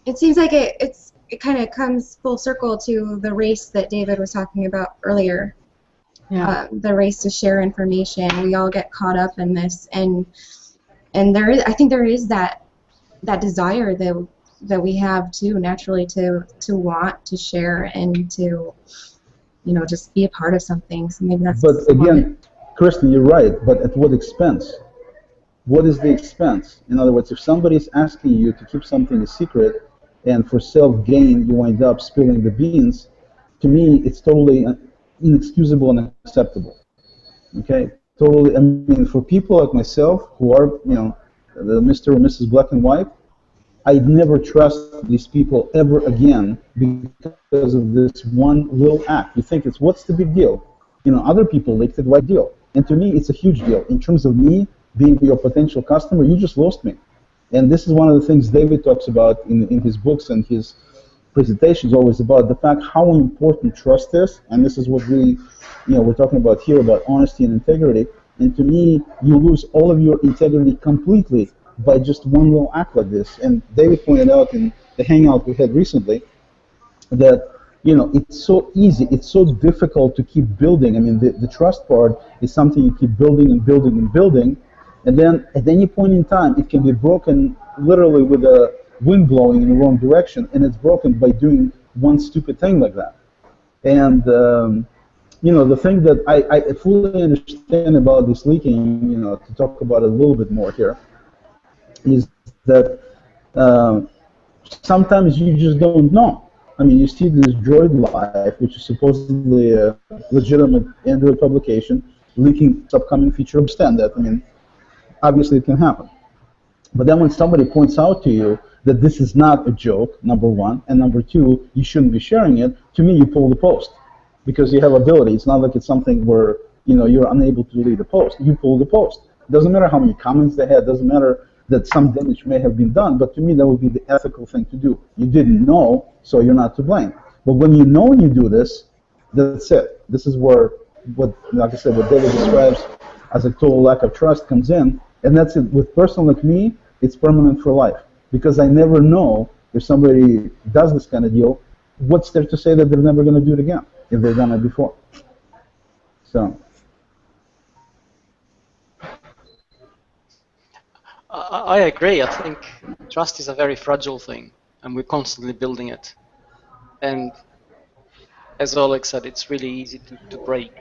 It seems like it kind of comes full circle to the race that David was talking about earlier. Yeah. The race to share information. We all get caught up in this, and I think there is that desire that we have too, naturally, to want to share and to just be a part of something. So maybe that's. But again, Kristen, you're right. But at what expense? What is the expense? In other words, if somebody's asking you to keep something a secret, and for self-gain you wind up spilling the beans, to me it's totally inexcusable and unacceptable. Okay, totally. I mean, for people like myself who are, the Mr. or Mrs. Black and White, I'd never trust these people ever again because of this one little act. You think what's the big deal? Other people leaked it, what deal? And to me, it's a huge deal. In terms of me being your potential customer, you just lost me. And this is one of the things David talks about in his books and his presentations, always about the fact how important trust is. And this is what we're talking about here, about honesty and integrity. And to me, you lose all of your integrity completely by just one little act like this. And David pointed out in the hangout we had recently that it's so easy, it's so difficult to keep building. I mean, the trust part is something you keep building and building and building. And then at any point in time, it can be broken literally with a wind blowing in the wrong direction, and it's broken by doing one stupid thing like that. And, the thing that I fully understand about this leaking, to talk about it a little bit more here, is that sometimes you just don't know. I mean, you see this Droid Life, which is supposedly a legitimate Android publication, leaking its upcoming feature. Understand that. I mean, obviously it can happen. But then when somebody points out to you that this is not a joke, number one, and number two, you shouldn't be sharing it, to me you pull the post because you have ability. It's not like it's something where you're unable to delete the post. You pull the post. It doesn't matter how many comments they had, doesn't matter that some damage may have been done, but to me that would be the ethical thing to do. You didn't know, so you're not to blame. But when you know and you do this, that's it. This is where, like I said, what David describes as a total lack of trust comes in. And that's it. With a person like me, it's permanent for life. Because I never know if somebody does this kind of deal, what's there to say that they're never going to do it again if they've done it before? So. I agree. I think trust is a very fragile thing, and we're constantly building it. And as Oleg said, it's really easy to break.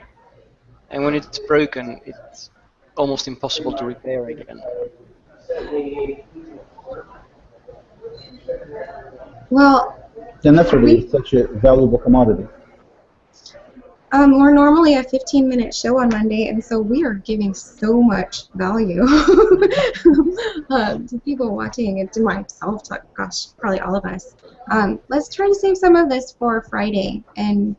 And when it's broken, almost impossible to repair again. Well, And naturally, it's such a valuable commodity. we're normally a 15-minute show on Monday, and so we are giving so much value to people watching and to myself, to, gosh, probably all of us. Let's try to save some of this for Friday and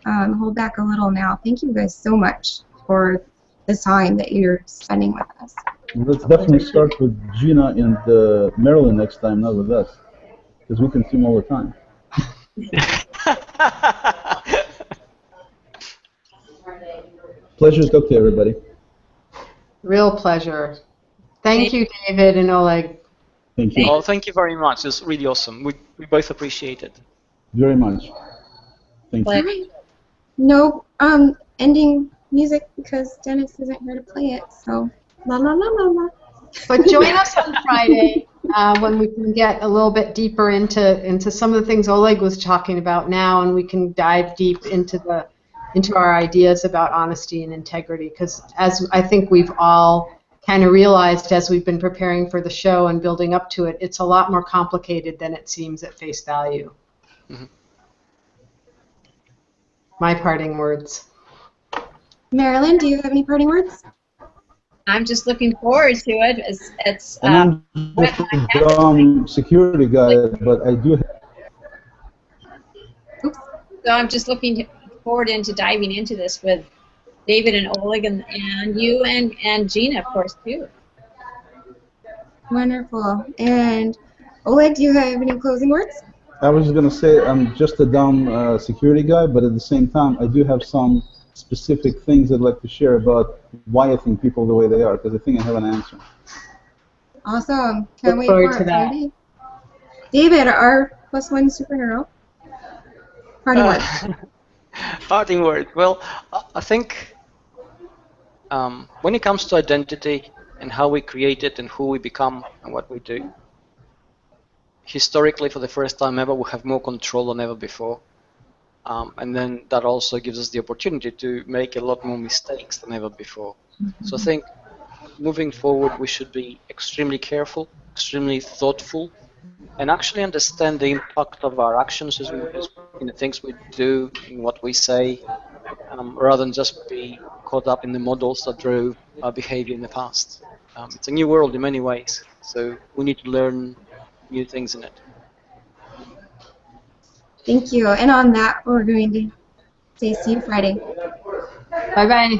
hold back a little now. Thank you guys so much for the time that you're spending with us. Let's definitely start with Gina in Maryland next time, not with us, because we can see them all the time. Pleasure to talk to everybody. Real pleasure. Thank you, David and Oleg. Thank you. Oh, thank you very much. It's really awesome. We both appreciate it. Very much. Thank you. All right. No ending music because Dennis isn't here to play it. So la la la la la. But join us on Friday when we can get a little bit deeper into some of the things Oleg was talking about now, and we can dive deep into our ideas about honesty and integrity. Because as I think we've all kind of realized as we've been preparing for the show and building up to it, it's a lot more complicated than it seems at face value. Mm-hmm. My parting words. Marilyn, do you have any parting words? I'm just looking forward to it. It's And I'm just a dumb security guy, but I do. So I'm just looking forward into diving into this with David and Oleg and you and Gina, of course, too. Wonderful. And Oleg, do you have any closing words? I was just going to say I'm just a dumb security guy, but at the same time, I do have some specific things I'd like to share about why I think people are the way they are, because I think I have an answer. Awesome. Can't wait forward for to it that. Friday. David, our +1 superhero. Parting words. Parting word. Well, I think when it comes to identity and how we create it and who we become and what we do, historically, for the first time ever, we have more control than ever before. And then that also gives us the opportunity to make a lot more mistakes than ever before. So I think moving forward, we should be extremely careful, extremely thoughtful, and actually understand the impact of our actions in the things we do, in what we say, rather than just be caught up in the models that drove our behavior in the past. It's a new world in many ways, so we need to learn new things in it. Thank you. And on that, we're going to say see you Friday. Bye-bye.